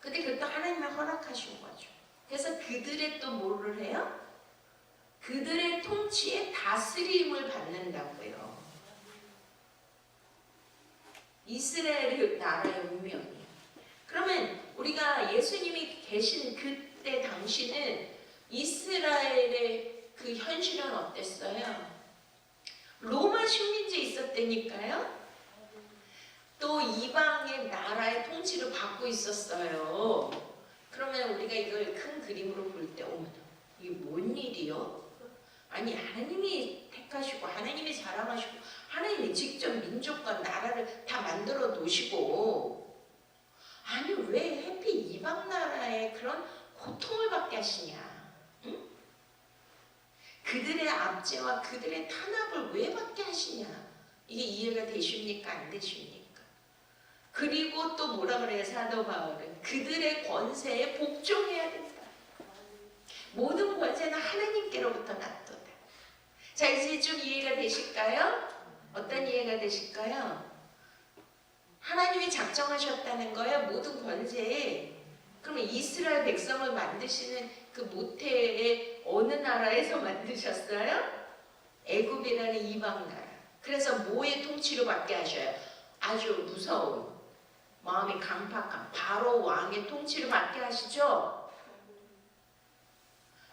근데 그것도 하나님의 허락하신 거죠. 그래서 그들의 또 뭐를 해요? 그들의 통치에 다스림을 받는다고요. 이스라엘의 나라의 운명이에요. 그러면 우리가 예수님이 계신 그때 당시는 이스라엘의 그 현실은 어땠어요? 로마 식민지에 있었다니까요. 또 이방의 나라의 통치를 받고 있었어요. 그러면 우리가 이걸 큰 그림으로 볼 때 어머나 이게 뭔 일이요? 아니 하나님이 택하시고 하나님이 사랑하시고 하나님이 직접 민족과 나라를 다 만들어 놓으시고 아니 왜 하필 이방 나라에 그런 고통을 받게 하시냐? 응? 그들의 압제와 그들의 탄압을 왜 받게 하시냐? 이게 이해가 되십니까? 안 되십니까? 그리고 또 뭐라 그래요? 사도 바울은 그들의 권세에 복종해야 된다. 모든 권세는 하나님께로부터 났도다. 자 이제 좀 이해가 되실까요? 어떤 이해가 되실까요? 하나님이 작정하셨다는 거예요. 모든 권세에. 그러면 이스라엘 백성을 만드시는 그 모태의 어느 나라에서 만드셨어요? 애굽이라는 이방 나라. 그래서 뭐의 통치로 받게 하셔요? 아주 무서운 마음이 강팍한 바로 왕의 통치를 받게 하시죠.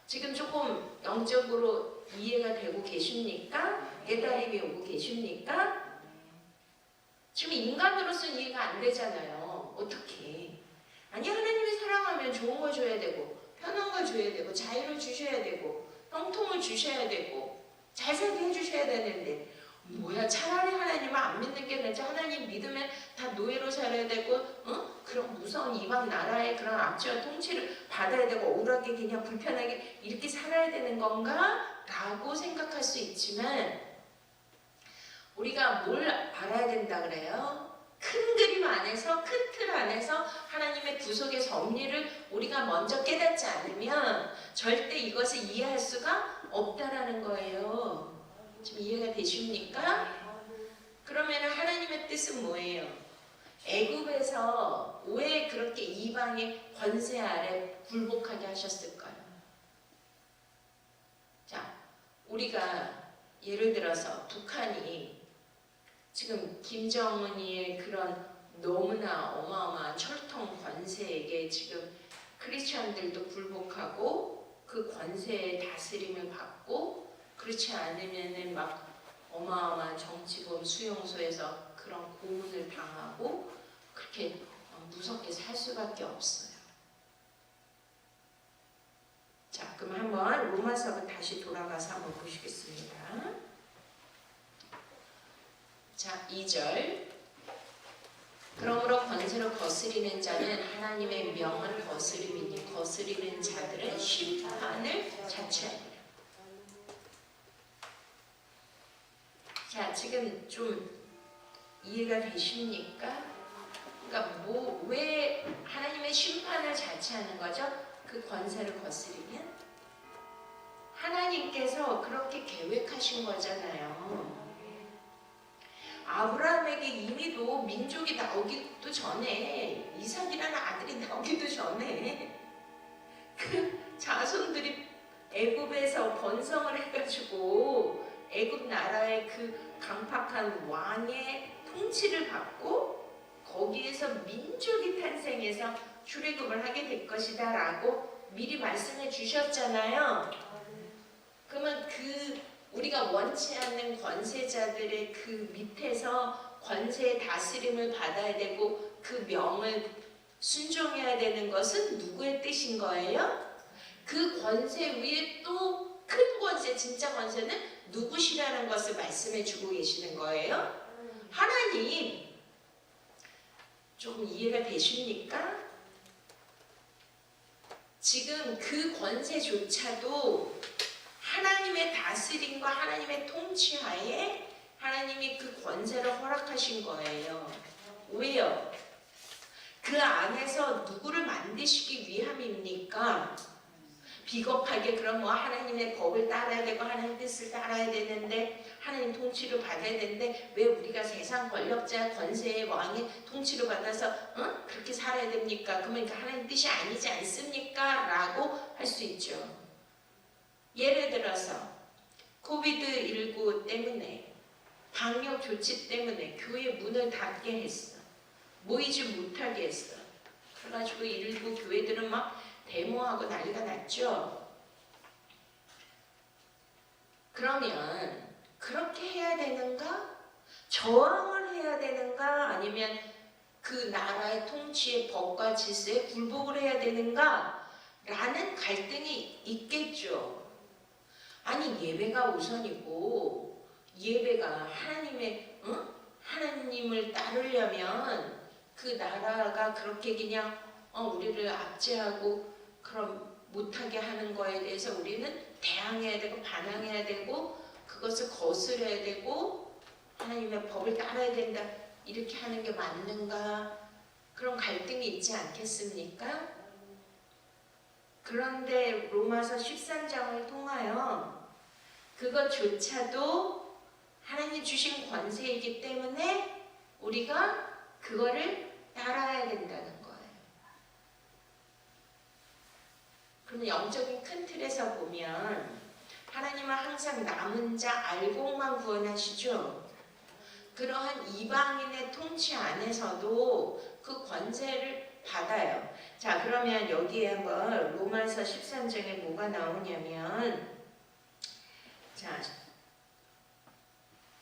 지금 조금 영적으로 이해가 되고 계십니까? 깨달음이 오고 계십니까? 지금 인간으로서는 이해가 안 되잖아요. 어떻게? 아니 하나님이 사랑하면 좋은 거 줘야 되고 편한 거 줘야 되고 자유를 주셔야 되고 형통을 주셔야 되고 잘 살게 해주셔야 되는데 뭐야 차라리 하나님을 안 믿는 게 낫지. 하나님 믿으면 다 노예로 살아야 되고 그런 무서운 이방 나라의 그런 압제와 통치를 받아야 되고 억울하게 그냥 불편하게 이렇게 살아야 되는 건가? 라고 생각할 수 있지만 우리가 뭘 알아야 된다 그래요? 큰 그림 안에서 큰 틀 안에서 하나님의 구속의 섭리를 우리가 먼저 깨닫지 않으면 절대 이것을 이해할 수가 없다라는 거예요. 지금 이해가 되십니까? 그러면 하나님의 뜻은 뭐예요? 애굽에서 왜 그렇게 이방의 권세 아래 굴복하게 하셨을까요? 자, 우리가 예를 들어서 북한이 지금 김정은이의 그런 너무나 어마어마한 철통 권세에게 지금 크리스천들도 굴복하고 그 권세의 다스림을 받고, 그렇지 않으면은 막 어마어마한 정치범 수용소에서 그런 고문을 당하고 그렇게 무섭게 살 수밖에 없어요. 자, 그럼 한번 로마서로 다시 돌아가서 한번 보시겠습니다. 자, 2절. 그러므로 권세로 거스리는 자는 하나님의 명을 거스림이니 거스리는 자들은 심판을 자취하리라. 자, 지금 좀 이해가 되십니까? 그러니까 왜 하나님의 심판을 자취하는 거죠? 그 권세를 거스리면 하나님께서 그렇게 계획하신 거잖아요. 아브라함에게 이미도 민족이 나오기도 전에, 이삭이라는 아들이 나오기도 전에 그 자손들이 애굽에서 번성을 해가지고 애굽 나라의 그 강팍한 왕의 통치를 받고 거기에서 민족이 탄생해서 출애굽을 하게 될 것이다 라고 미리 말씀해 주셨잖아요. 그러면 우리가 원치 않는 권세자들의 그 밑에서 권세의 다스림을 받아야 되고 그 명을 순종해야 되는 것은 누구의 뜻인 거예요? 그 권세 위에 또 큰 권세, 진짜 권세는 누구시라는 것을 말씀해 주고 계시는 거예요. 하나님. 조금 이해가 되십니까? 지금 그 권세조차도 하나님의 다스림과 하나님의 통치하에 하나님이 그 권세를 허락하신 거예요. 왜요? 그 안에서 누구를 만드시기 위함입니까? 비겁하게 그럼 뭐 하나님의 법을 따라야 되고 하나님 뜻을 따라야 되는데 하나님 통치를 받아야 되는데 왜 우리가 세상 권력자 권세의 왕의 통치를 받아서 그렇게 살아야 됩니까? 그러면 하나님 뜻이 아니지 않습니까? 라고 할 수 있죠. 예를 들어서 코비드19 때문에 방역 조치 때문에 교회 문을 닫게 했어. 모이지 못하게 했어. 그래가지고 일부 교회들은 막 데모하고 난리가 났죠. 그러면 그렇게 해야 되는가? 저항을 해야 되는가? 아니면 그 나라의 통치의 법과 질서에 굴복을 해야 되는가? 라는 갈등이 있겠죠. 아니 예배가 우선이고 예배가 하나님을 따르려면 그 나라가 그렇게 그냥 우리를 압제하고 그럼 못하게 하는 거에 대해서 우리는 대항해야 되고 반항해야 되고 그것을 거스려야 되고 하나님의 법을 따라야 된다 이렇게 하는 게 맞는가? 그런 갈등이 있지 않겠습니까? 그런데 로마서 13장을 통하여 그것조차도 하나님 주신 권세이기 때문에 우리가 그거를 따라야 된다는 거예요. 그럼 영적인 큰 틀에서 보면 하나님은 항상 남은 자 알곡만 구원하시죠. 그러한 이방인의 통치 안에서도 그 권세를 받아요. 자, 그러면 여기에 한번 로마서 13장에 뭐가 나오냐면 자,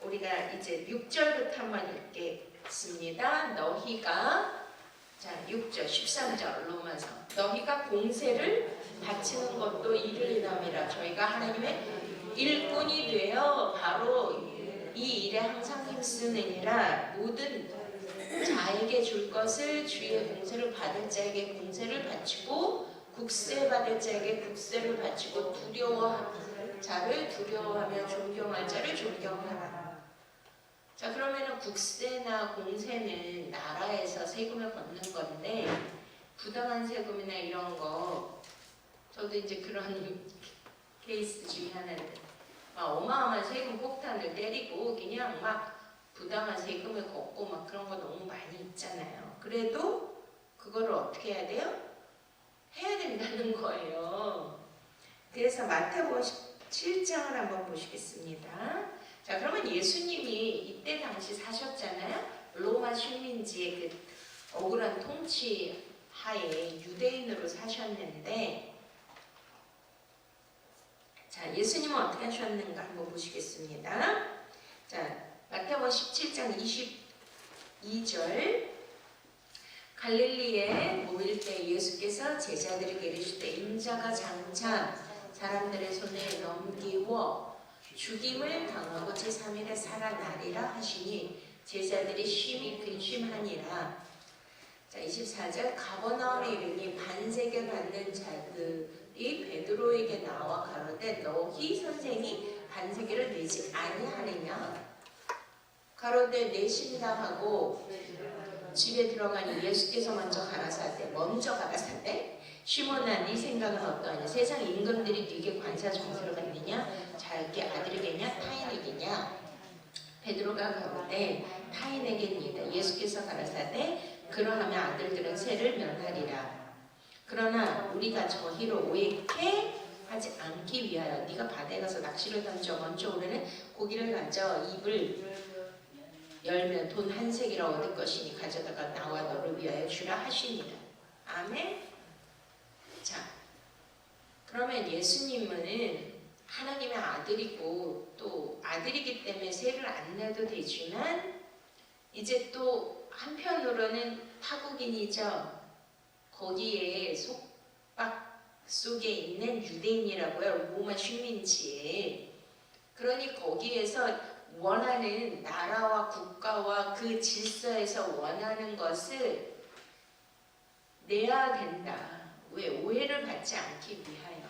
우리가 이제 6절부터 한번 읽겠습니다. 너희가 자 6절 13절 로마서 너희가 공세를 바치는 것도 이를 인함이라 저희가 하나님의 일꾼이 되어 바로 이 일에 항상 힘쓰느니라 모든 자에게 줄 것을 주의 공세를 받을 자에게 공세를 바치고 국세 받을 자에게 국세를 바치고 두려워하는 자를 두려워하며 존경할 자를 존경하라. 자, 그러면은 국세나 공세는 나라에서 세금을 걷는 건데 부당한 세금이나 이런 거 저도 이제 그런 케이스 중에 하나인데 막 어마어마한 세금 폭탄을 때리고 그냥 막 부당한 세금을 걷고 막 그런 거 너무 많이 있잖아요. 그래도 그거를 어떻게 해야 돼요? 해야 된다는 거예요. 그래서 마태복음 7장을 한번 보시겠습니다. 자, 그러면 예수님이 이때 당시 사셨잖아요. 로마 식민지의 그 억울한 통치 하에 유대인으로 사셨는데, 자, 예수님은 어떻게 하셨는가 한번 보시겠습니다. 자, 마태복음 17장 22절. 갈릴리에 모일 때 예수께서 제자들에게 이르시되 인자가 장차 사람들의 손에 넘기워 죽임을 당하고 제3일에 살아나리라 하시니 제자들이 심히 근심하니라. 자, 24절. 가버나움에 이르니 반세계 받는 자들이 베드로에게 나와 가로되 너희 선생이 반세계를 내지 아니하느냐. 가로되 내신다 하고 집에 들어가니 예수께서 먼저 가라사대 시몬아 네 생각은 어떠하냐. 세상 임금들이 네게 관사 정세로 받느냐 자기 아들에게냐 타인에게냐. 베드로가 가로되 타인에게니이다. 예수께서 가라사대 그러하면 아들들은 세를 면하리라. 그러나 우리가 저희로 오해케 하지 않기 위하여 네가 바다에 가서 낚시를 던져 먼저 오르는 고기를 가져 입을 열면 돈 한 세기라 얻을 것이니 가져다가 나와 너를 위하여 주라 하시니라. 아멘. 자, 그러면 예수님은 하나님의 아들이고 또 아들이기 때문에 세를 안 내도 되지만 이제 또 한편으로는 타국인이죠. 거기에 속박 속에 있는 유대인이라고요. 로마 식민지에. 그러니 거기에서 원하는 나라와 국가와 그 질서에서 원하는 것을 내야 된다. 왜? 오해를 받지 않기 위하여.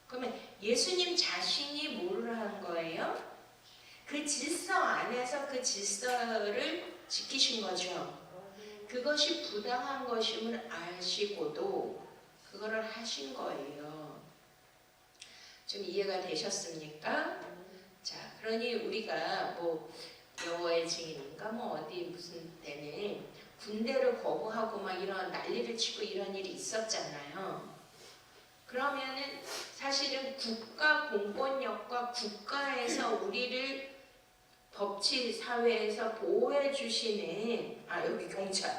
그러면 예수님 자신이 뭘 한 거예요? 그 질서 안에서 그 질서를 지키신 거죠. 그것이 부당한 것임을 아시고도 그거를 하신 거예요. 좀 이해가 되셨습니까? 자, 그러니 우리가 뭐 여호와의 증인인가 뭐 어디 무슨 때는 군대를 거부하고 막 이런 난리를 치고 이런 일이 있었잖아요. 그러면은 사실은 국가 공권력과 국가에서 우리를 법치 사회에서 보호해 주시는 여기 경찰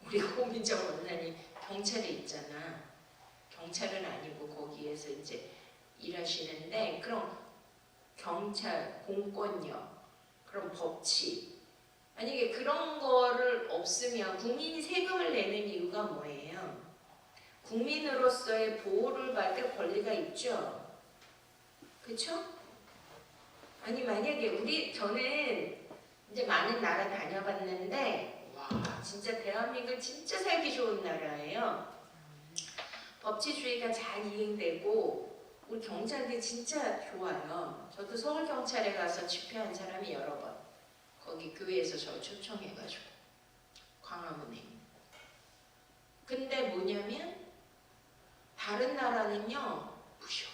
우리 고민정 원장님 경찰에 있잖아. 경찰은 아니고 거기에서 이제 일하시는데 그럼 경찰, 공권력, 그럼 법치 만약에 그런 거를 없으면 국민이 세금을 내는 이유가 뭐예요? 국민으로서의 보호를 받을 권리가 있죠. 그렇죠? 아니 만약에 저는 이제 많은 나라 다녀봤는데 와 진짜 대한민국 진짜 살기 좋은 나라예요. 법치주의가 잘 이행되고 우리 경찰들이 진짜 좋아요. 저도 서울경찰에 가서 집회한 사람이 여러 번. 거기 교회에서 저 초청해가지고 광화문에. 근데 뭐냐면 다른 나라는요 무시해.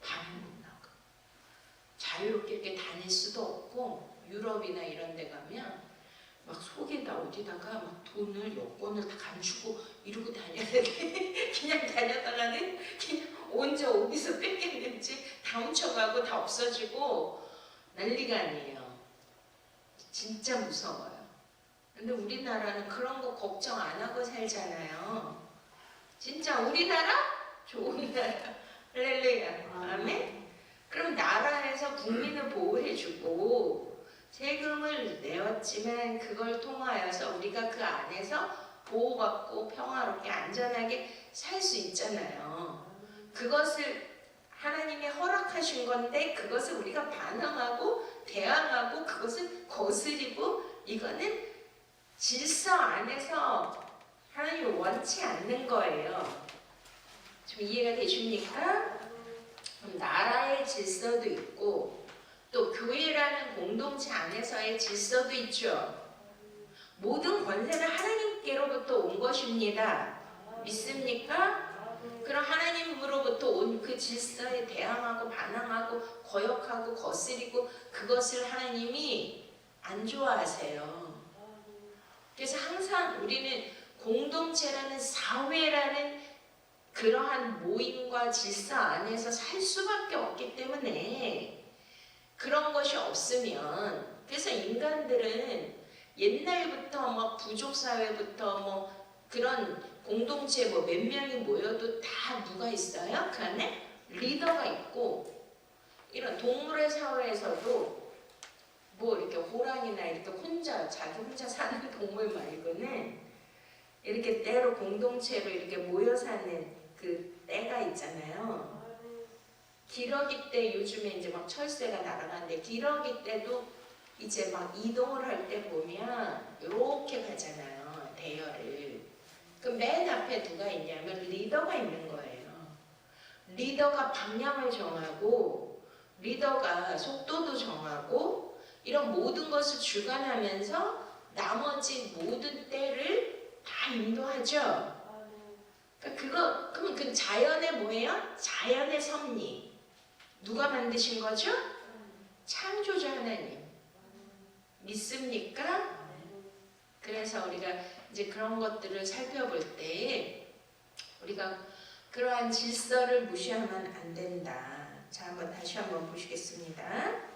밤에 못 나가. 자유롭게 이렇게 다닐 수도 없고 유럽이나 이런 데 가면 막 속에다 어디다가 막 돈을 여권을 다 감추고 이러고 다녀야 돼. 그냥 다녔다가는 그냥 언제 어디서 뺏겼는지 다 훔쳐가고 다 없어지고 난리가 아니에요. 진짜 무서워요. 근데 우리나라는 그런 거 걱정 안 하고 살잖아요. 진짜 우리나라? 좋은 나라. 할렐루야. 아멘. 그럼 나라에서 국민을 보호해주고 세금을 내었지만 그걸 통하여서 우리가 그 안에서 보호받고 평화롭게 안전하게 살 수 있잖아요. 그것을 하나님이 허락하신 건데 그것을 우리가 반항하고 대항하고 그것을 거스리고 이거는 질서 안에서 하나님이 원치 않는 거예요. 좀 이해가 되십니까? 나라의 질서도 있고 또 교회라는 공동체 안에서의 질서도 있죠. 모든 권세는 하나님께로부터 온 것입니다. 믿습니까? 그럼 하나님으로부터 온 그 질서에 대항하고 반항하고 거역하고 거스리고 그것을 하나님이 안 좋아하세요. 그래서 항상 우리는 공동체라는 사회라는 그러한 모임과 질서 안에서 살 수밖에 없기 때문에 그런 것이 없으면 그래서 인간들은 옛날부터 뭐 부족 사회부터 뭐 그런 공동체 뭐 몇 명이 모여도 다 누가 있어요? 그 안에 리더가 있고, 이런 동물의 사회에서도 뭐 이렇게 호랑이나 이렇게 자기 혼자 사는 동물 말고는 이렇게 때로 공동체로 이렇게 모여 사는 그 때가 있잖아요. 기러기 때 요즘에 이제 막 철새가 날아가는데 기러기 때도 이제 막 이동을 할 때 보면 이렇게 가잖아요. 대열을. 그 맨 앞에 누가 있냐면 리더가 있는 거예요. 리더가 방향을 정하고 리더가 속도도 정하고 이런 모든 것을 주관하면서 나머지 모든 때를 다 인도하죠. 그러니까 그러면 그 자연의 뭐예요? 자연의 섭리. 누가 만드신 거죠? 창조주 하나님. 믿습니까? 그래서 우리가 이제 그런 것들을 살펴볼 때 우리가 그러한 질서를 무시하면 안 된다. 자, 한번 다시 한번 보시겠습니다.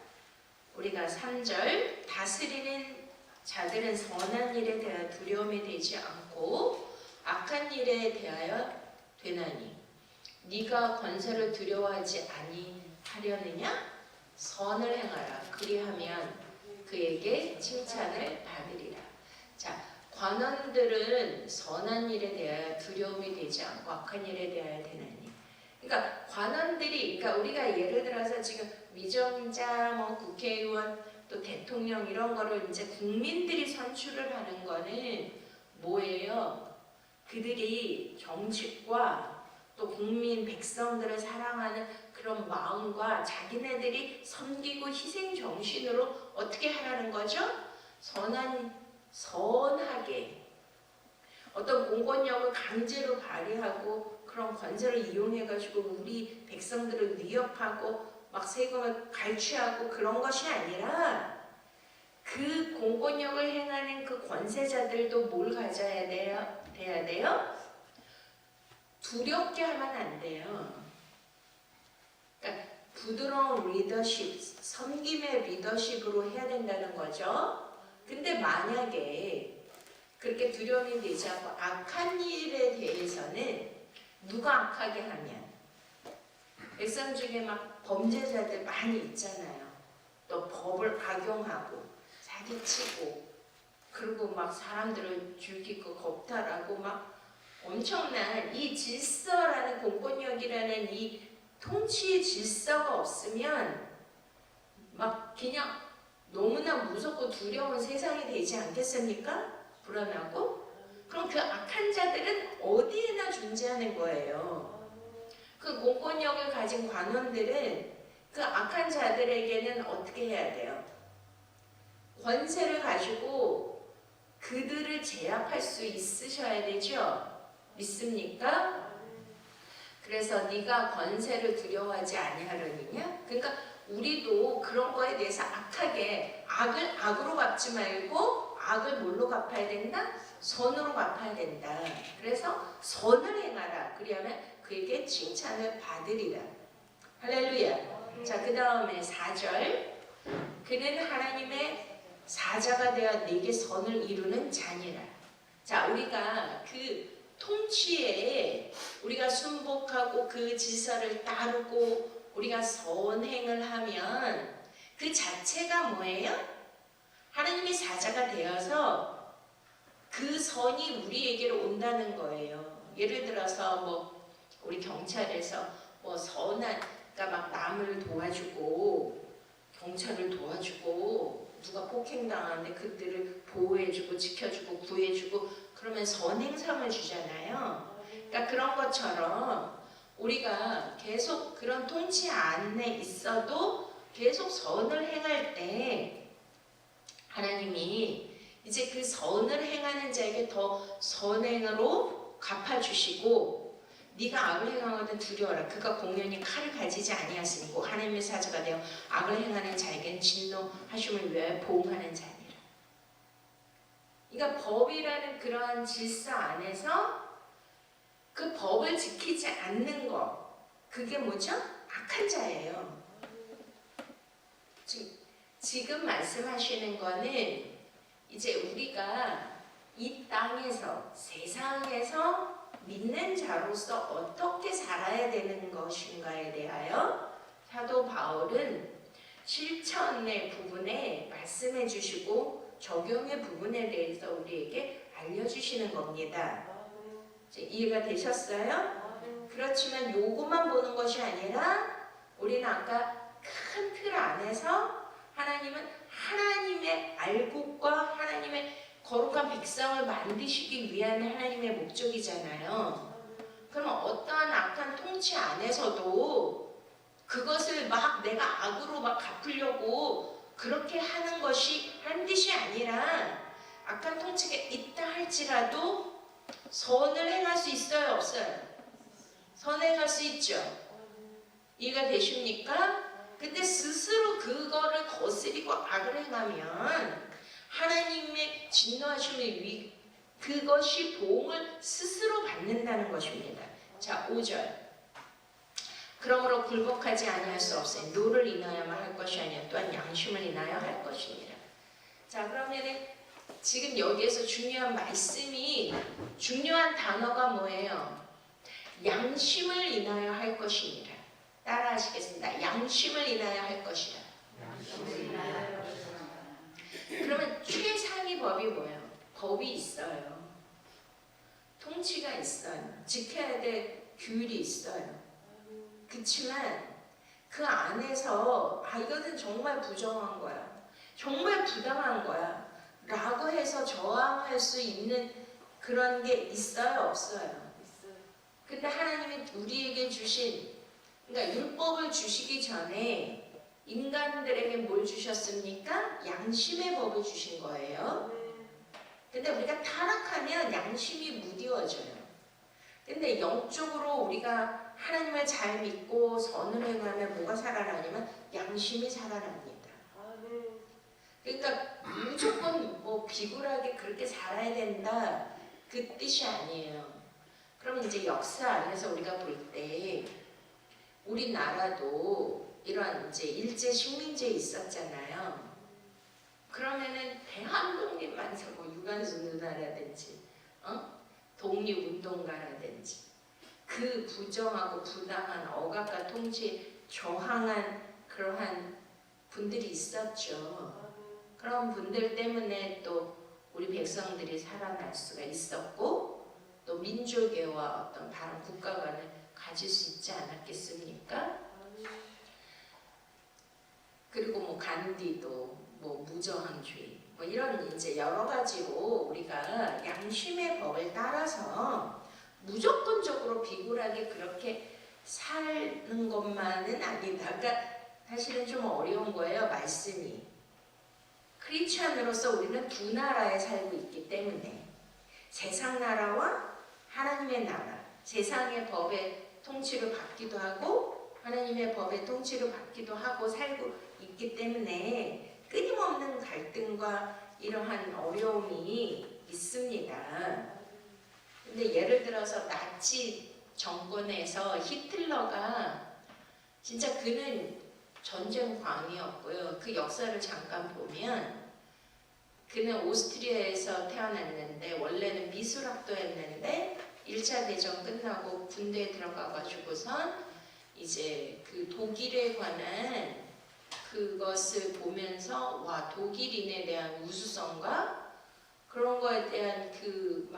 우리가 3절 다스리는 자들은 선한 일에 대하여 두려움이 되지 않고 악한 일에 대하여 되나니 네가 권세를 두려워하지 아니하려느냐? 선을 행하라. 그리하면 그에게 칭찬을 받으리라. 자, 관원들은 선한 일에 대하여 두려움이 되지 않고 악한 일에 대하여 되나니. 그러니까 관원들이, 그러니까 우리가 예를 들어서 지금 위정자, 뭐 국회의원, 또 대통령 이런 거를 이제 국민들이 선출을 하는 거는 뭐예요? 그들이 정직과 또 국민 백성들을 사랑하는 그런 마음과 자기네들이 섬기고 희생 정신으로 어떻게 하라는 거죠? 선하게 어떤 공권력을 강제로 발휘하고 그런 권세를 이용해가지고 우리 백성들을 위협하고 막 세금을 갈취하고 그런 것이 아니라 그 공권력을 행하는 그 권세자들도 뭘 가져야 돼요? 두렵게 하면 안 돼요. 그러니까 부드러운 리더십, 섬김의 리더십으로 해야 된다는 거죠. 근데 만약에 그렇게 두려움이 되지 않고 악한 일에 대해서는 누가 악하게 하면 백성 중에 막 범죄자들 많이 있잖아요. 또 법을 악용하고 사기치고 그리고 막 사람들을 죽이고 겁탈하고 막 엄청난 이 질서라는 공권력이라는 이 통치의 질서가 없으면 막 그냥 너무나 무섭고 두려운 세상이 되지 않겠습니까? 불안하고? 그럼 그 악한 자들은 어디에나 존재하는 거예요. 그 공권력을 가진 관원들은 그 악한 자들에게는 어떻게 해야 돼요? 권세를 가지고 그들을 제압할 수 있으셔야 되죠? 믿습니까? 그래서 네가 권세를 두려워하지 아니하려느냐? 그러니까 우리도 그런 거에 대해서 악하게 악을 악으로 갚지 말고 악을 뭘로 갚아야 된다? 선으로 갚아야 된다. 그래서 선을 행하라. 그리하면 그에게 칭찬을 받으리라. 할렐루야. 자, 그 다음에 4절. 그는 하나님의 사자가 되어 네게 선을 이루는 자니라. 자, 우리가 그 통치에 우리가 순복하고 그 질서를 따르고 우리가 선행을 하면 그 자체가 뭐예요? 하나님의 사자가 되어서 그 선이 우리에게로 온다는 거예요. 예를 들어서 뭐 우리 경찰에서 뭐 선한, 그러니까 막 남을 도와주고 경찰을 도와주고 누가 폭행당하는데 그들을 보호해주고 지켜주고 구해주고 그러면 선행상을 주잖아요. 그러니까 그런 것처럼 우리가 계속 그런 통치 안에 있어도 계속 선을 행할 때 하나님이 이제 그 선을 행하는 자에게 더 선행으로 갚아주시고 네가 악을 행하거든 두려워라. 그가 공연히 칼을 가지지 아니하시고 하나님의 사자가 되어 악을 행하는 자에게는 진노하심을 위하여 보응하는 자니라. 그러니까 법이라는 그러한 질서 안에서 그 법을 지키지 않는 것, 그게 뭐죠? 악한 자예요. 지금 말씀하시는 거는 이제 우리가 이 땅에서 세상에서 믿는 자로서 어떻게 살아야 되는 것인가에 대하여 사도 바울은 실천의 부분에 말씀해 주시고 적용의 부분에 대해서 우리에게 알려주시는 겁니다. 이해가 되셨어요? 그렇지만 요것만 보는 것이 아니라 우리는 아까 큰 틀 안에서 하나님은 하나님의 알곡과 하나님의 거룩한 백성을 만드시기 위한 하나님의 목적이잖아요. 그러면 어떠한 악한 통치 안에서도 그것을 막 내가 악으로 막 갚으려고 그렇게 하는 것이 한 뜻이 아니라 악한 통치가 있다 할지라도 선을 행할 수 있어요, 없어요? 선행할 수 있죠. 이해가 되십니까? 근데 스스로 그거를 거스리고 악을 행하면 하나님의 진노하심의 그것이 보응을 스스로 받는다는 것입니다. 자, 5절. 그러므로 굴복하지 아니할 수 없으니 노를 인하여만 할 것이 아니라 또한 양심을 인하여 할 것이니라. 자, 그러면은 지금 여기에서 중요한 말씀이 중요한 단어가 뭐예요? 양심을 인하여 할 것이니라. 따라 하시겠습니다. 양심을 인하여 할 것이라. 그러면 최상위 법이 뭐예요? 법이 있어요. 통치가 있어요. 지켜야 될 규율이 있어요. 그렇지만 그 안에서 이것은 정말 부정한 거야. 정말 부당한 거야. 라고 해서 저항할 수 있는 그런 게 있어요? 없어요? 근데 하나님이 우리에게 주신, 그러니까 율법을 주시기 전에 인간들에게 뭘 주셨습니까? 양심의 법을 주신 거예요. 근데 우리가 타락하면 양심이 무뎌져요. 근데 영적으로 우리가 하나님을 잘 믿고 선을 행하면 뭐가 살아나냐면 양심이 살아납니다. 그러니까 무조건 뭐 비굴하게 그렇게 살아야 된다 그 뜻이 아니에요. 그러면 이제 역사 안에서 우리가 볼 때 우리나라도 이런 이제 일제 식민지에 있었잖아요. 그러면은 대한독립만 뭐 유관순 누나라든지 독립운동가라든지 그 부정하고 부당한 억압과 통치에 저항한 그러한 분들이 있었죠. 그런 분들 때문에 또 우리 백성들이 살아날 수가 있었고 또 민족애와 어떤 다른 국가관을 가질 수 있지 않았겠습니까? 그리고 뭐 간디도 뭐 무저항주의 뭐 이런 이제 여러 가지로 우리가 양심의 법을 따라서 무조건적으로 비굴하게 그렇게 사는 것만은 아니다. 그러니까 사실은 좀 어려운 거예요, 말씀이. 크리스찬으로서 우리는 두 나라에 살고 있기 때문에 세상 나라와 하나님의 나라, 세상의 법의 통치를 받기도 하고 하나님의 법의 통치를 받기도 하고 살고 있기 때문에 끊임없는 갈등과 이러한 어려움이 있습니다. 근데 예를 들어서 나치 정권에서 히틀러가 진짜 그는 전쟁광이었고요. 그 역사를 잠깐 보면 그는 오스트리아에서 태어났는데 원래는 미술학도였는데 1차 대전 끝나고 군대에 들어가가지고선 이제 그 독일에 관한 그것을 보면서 와 독일인에 대한 우수성과 그런 거에 대한 그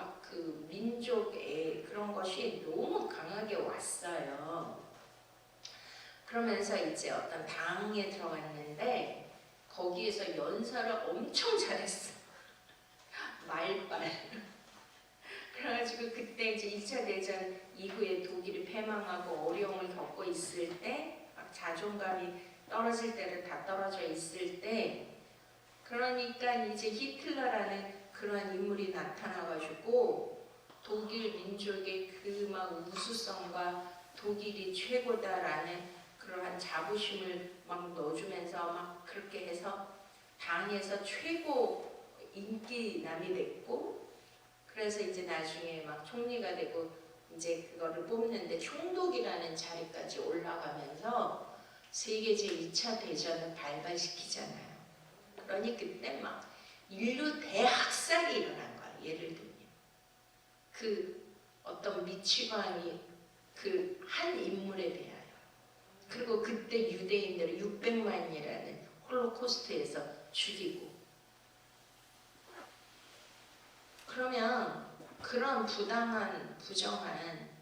민족의 그런 것이 너무 강하게 왔어요. 그러면서 이제 어떤 당에 들어갔는데 거기에서 연설을 엄청 잘했어. 말빨. 그래가지고 그때 이제 2차 대전 이후에 독일이 패망하고 어려움을 겪고 있을 때 막 자존감이 떨어질 때를 다 떨어져 있을 때 그러니까 이제 히틀러라는 그런 인물이 나타나가지고 독일 민족의 그 막 우수성과 독일이 최고다라는 그러한 자부심을 막 넣어주면서 막 그렇게 해서 당에서 최고 인기남이 됐고 그래서 이제 나중에 막 총리가 되고 이제 그거를 뽑는데 총독이라는 자리까지 올라가면서 세계 제2차 대전을 발발시키잖아요. 그러니 그때 막 인류 대학살이 일어난 거야. 예를 들면 그 어떤 미치광이 그 한 인물에 대하여, 그리고 그때 유대인들을 600만이라는 홀로코스트에서 죽이고. 그러면 그런 부당한 부정한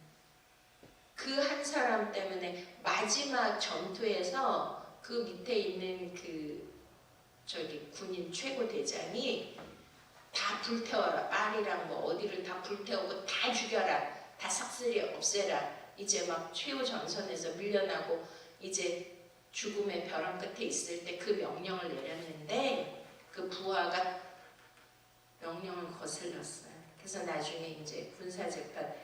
그 한 사람 때문에 마지막 전투에서 그 밑에 있는 그 저기 군인 최고 대장이 다 불태워라, 말이랑 뭐 어디를 다 불태우고 다 죽여라, 다 삭슬이 없애라. 이제 막 최후 전선에서 밀려나고 이제 죽음의 벼랑 끝에 있을 때 그 명령을 내렸는데 그 부하가 명령을 거슬렀어요. 그래서 나중에 이제 군사재판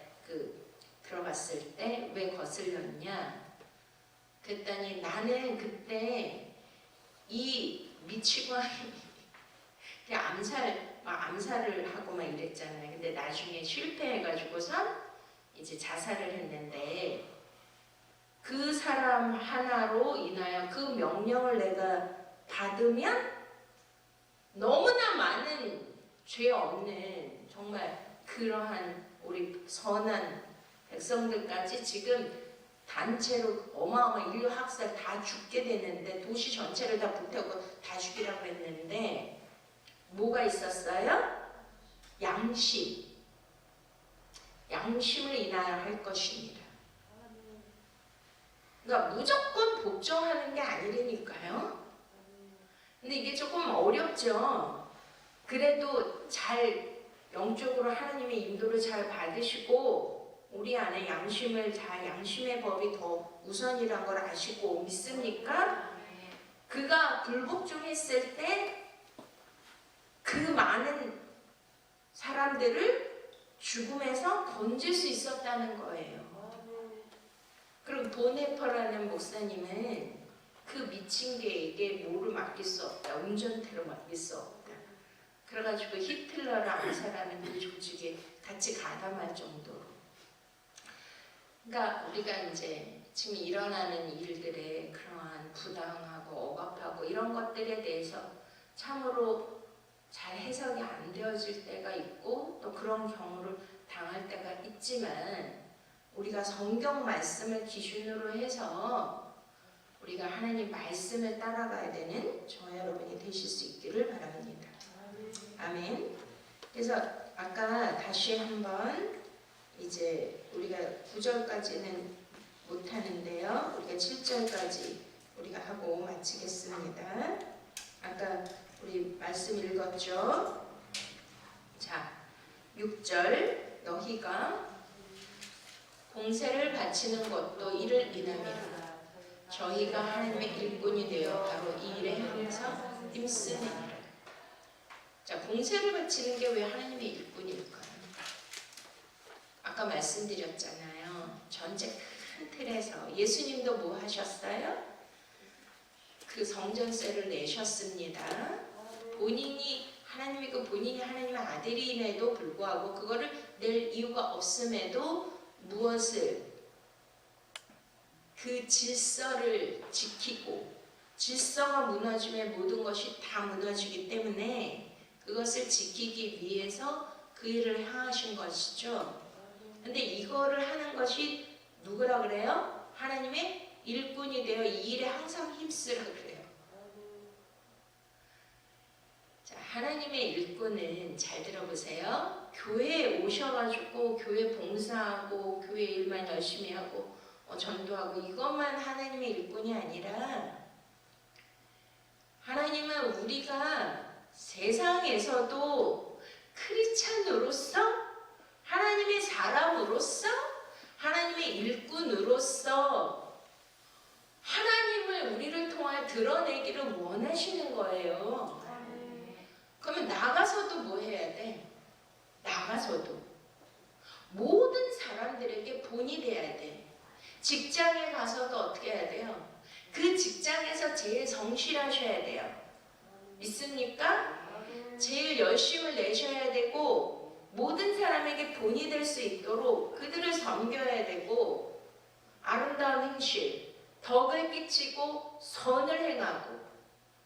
들어갔을 때 왜 거슬렸냐? 그랬더니 나는 그때 이 미치광이 암살을 하고 막 이랬잖아요. 근데 나중에 실패해가지고선 이제 자살을 했는데 그 사람 하나로 인하여 그 명령을 내가 받으면 너무나 많은 죄 없는 정말 그러한 우리 선한 백성들까지 지금 단체로 어마어마한 인류 학살 다 죽게 되는데 도시 전체를 다 불태우고 다 죽이라고 했는데 뭐가 있었어요? 양심을 인하여 할 것입니다. 그러니까 무조건 복종하는 게 아니라니까요. 근데 이게 조금 어렵죠. 그래도 잘 영적으로 하나님의 인도를 잘 받으시고 우리 안에 양심의 법이 더 우선이란 걸 아시고 믿습니까? 그가 불복종했을 때 그 많은 사람들을 죽음에서 건질 수 있었다는 거예요. 그리고 보네퍼라는 목사님은 그 미친 개에게 뭐를 맡길 수 없다. 운전대로 맡길 수 없다. 그래가지고 히틀러를 암살하는 그 조직에 같이 가담할 정도로. 그러니까 우리가 이제 지금 일어나는 일들의 그러한 부당하고 억압하고 이런 것들에 대해서 참으로 잘 해석이 안 되어질 때가 있고 또 그런 경우를 당할 때가 있지만 우리가 성경 말씀을 기준으로 해서 우리가 하나님 말씀을 따라가야 되는 저와 여러분이 되실 수 있기를 바랍니다. 아멘. 그래서 아까 다시 한번 이제 우리가 9절까지는 못하는데요. 우리가 7절까지 우리가 하고 마치겠습니다. 아까 우리 말씀 읽었죠? 자, 6절 너희가 공세를 바치는 것도 이를 인함이라. 저희가 하나님의 일꾼이 되어 바로 이 일에 항상 힘쓰느니라. 자, 공세를 바치는 게 왜 하나님의 일꾼일까요? 아까 말씀드렸잖아요. 전체 큰 틀에서 예수님도 뭐 하셨어요? 그 성전세를 내셨습니다. 본인이 하나님이고 본인이 하나님의 아들임에도 불구하고 그거를 낼 이유가 없음에도 무엇을 그 질서를 지키고 질서가 무너지면 모든 것이 다 무너지기 때문에 그것을 지키기 위해서 그 일을 행하신 것이죠. 근데 이거를 하는 것이 누구라 그래요? 하나님의 일꾼이 되어 이 일에 항상 힘쓰라 그래요. 자, 하나님의 일꾼은 잘 들어보세요. 교회에 오셔가지고 교회 봉사하고 교회 일만 열심히 하고 전도하고 이것만 하나님의 일꾼이 아니라 하나님은 우리가 세상에서도 크리스찬으로서 하나님의 사람으로서 하나님의 일꾼으로서 하나님을 우리를 통해 드러내기를 원하시는 거예요. 그러면 나가서도 뭐 해야 돼? 나가서도 모든 사람들에게 본이 돼야 돼. 직장에 가서도 어떻게 해야 돼요? 그 직장에서 제일 성실하셔야 돼요. 믿습니까? 제일 열심을 내셔야 되고 모든 사람에게 본이 될 수 있도록 그들을 섬겨야 되고 아름다운 행실, 덕을 끼치고 선을 행하고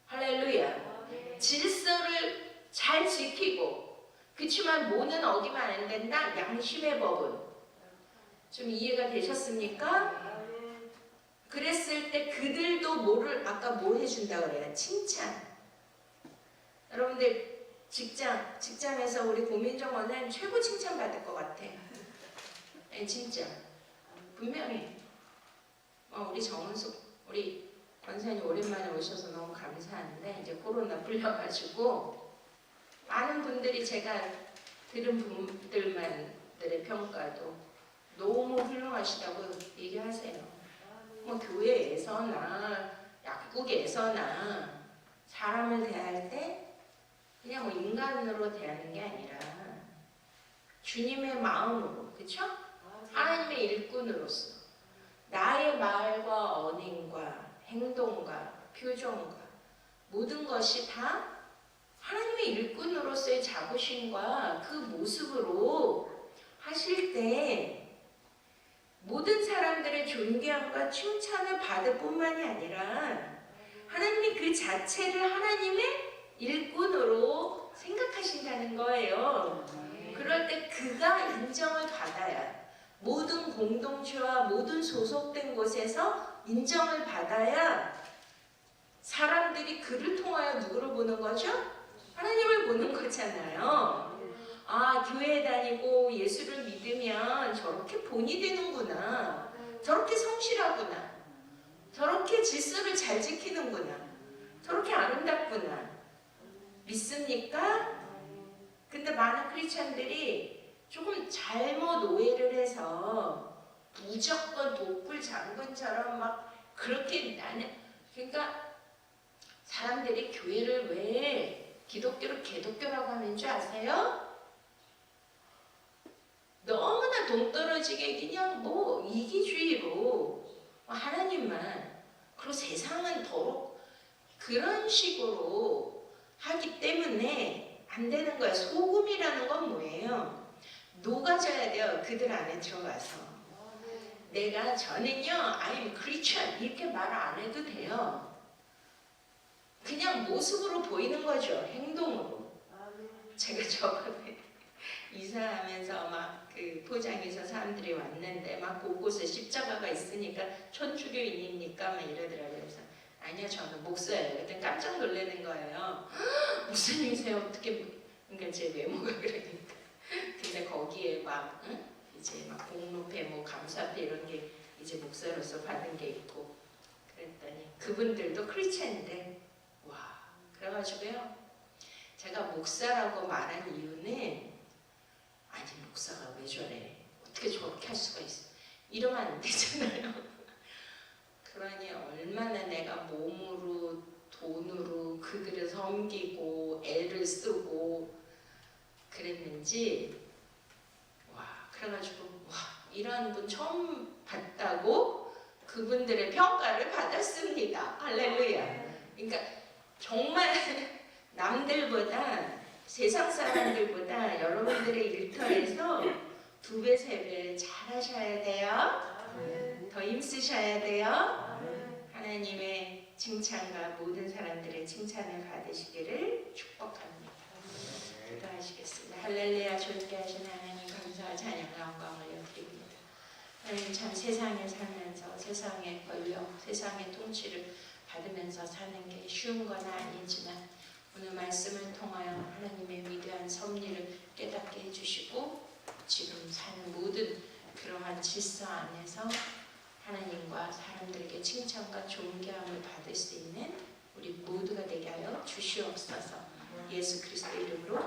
할렐루야. 질서를 잘 지키고, 그치만 뭐는 어기면 안 된다. 양심의 법은. 좀 이해가 되셨습니까? 그랬을 때 그들도 뭐를 아까 뭐 해준다 그래요? 칭찬. 여러분들 직장에서 우리 고민정 원사님 최고 칭찬받을 것 같아. 네, 진짜 분명히. 우리 정은숙 우리 원사님 오랜만에 오셔서 너무 감사한데 이제 코로나 풀려가지고 많은 분들이 제가 들은 분들만들의 평가도 너무 훌륭하시다고 얘기하세요. 뭐 교회에서나 약국에서나 사람을 대할 때 그냥 뭐 인간으로 대하는 게 아니라 주님의 마음으로, 그쵸? 하나님의 일꾼으로서 나의 말과 언행과 행동과 표정과 모든 것이 다 하나님의 일꾼으로서의 자부심과 그 모습으로 하실 때 모든 사람들의 존경과 칭찬을 받을 뿐만이 아니라 하나님이 그 자체를 하나님의 일꾼으로 생각하신다는 거예요. 그럴 때 그가 인정을 받아야, 모든 공동체와 모든 소속된 곳에서 인정을 받아야 사람들이 그를 통하여 누구를 보는 거죠? 하나님을 보는 거잖아요. 아, 교회 다니고 예수를 믿으면 저렇게 본이 되는구나, 저렇게 성실하구나, 저렇게 질서를 잘 지키는구나, 저렇게 아름답구나. 믿습니까? 근데 많은 크리스찬들이 조금 잘못 오해를 해서 무조건 독불 장군처럼 막 그렇게 그러니까 사람들이 교회를 왜 기독교를 개독교라고 하는 줄 아세요? 너무나 동떨어지게 그냥 뭐 이기주의로 하나님만, 그리고 세상은 더럽고 그런 식으로 하기 때문에 안 되는 거야. 소금이라는 건 뭐예요? 녹아져야 돼요. 그들 안에 들어가서. 저는요 I'm Christian 이렇게 말 안 해도 돼요. 그냥 모습으로 보이는 거죠. 행동으로. 제가 저번에 이사하면서 막 그 포장에서 사람들이 왔는데 막 곳곳에 십자가가 있으니까 천주교인입니까? 막 이러더라고요. 그래서 아니요, 저는 목사예요. 그때 깜짝 놀라는 거예요. 목사님이세요? 어떻게? 그러니까 제 외모가 그러니까. 근데 거기에 막 이제 막 공로패, 뭐 감사패 이런 게 이제 목사로서 받은 게 있고 그랬더니 그분들도 크리스찬인데 와, 그래가지고요. 제가 목사라고 말한 이유는 아니 목사가 왜 저래? 어떻게 저렇게 할 수가 있어? 이러면 안 되잖아요. 그러니 얼마나 내가 몸으로 돈으로 그들을 섬기고 애를 쓰고 그랬는지. 와, 그래가지고 와, 이런 분 처음 봤다고 그분들의 평가를 받았습니다. 할렐루야. 그러니까 정말 남들보다, 세상 사람들보다 여러분들의 일터에서 2배, 3배 잘하셔야 돼요. 더 힘쓰셔야 돼요. 하나님의 칭찬과 모든 사람들의 칭찬을 받으시기를 축복합니다. 기도하시겠습니다. 할렐루야. 좋게 하신 하나님 감사와 찬양과 영광을 드립니다. 하나님 참 세상에 살면서 세상의 권력, 세상의 통치를 받으면서 사는 게 쉬운 건 아니지만 오늘 말씀을 통하여 하나님의 위대한 섭리를 깨닫게 해주시고 지금 사는 모든 그러한 질서 안에서 하나님과 사람들에게 칭찬과 존경을 받을 수 있는 우리 모두가 되게 하여 주시옵소서. 예수 그리스도 이름으로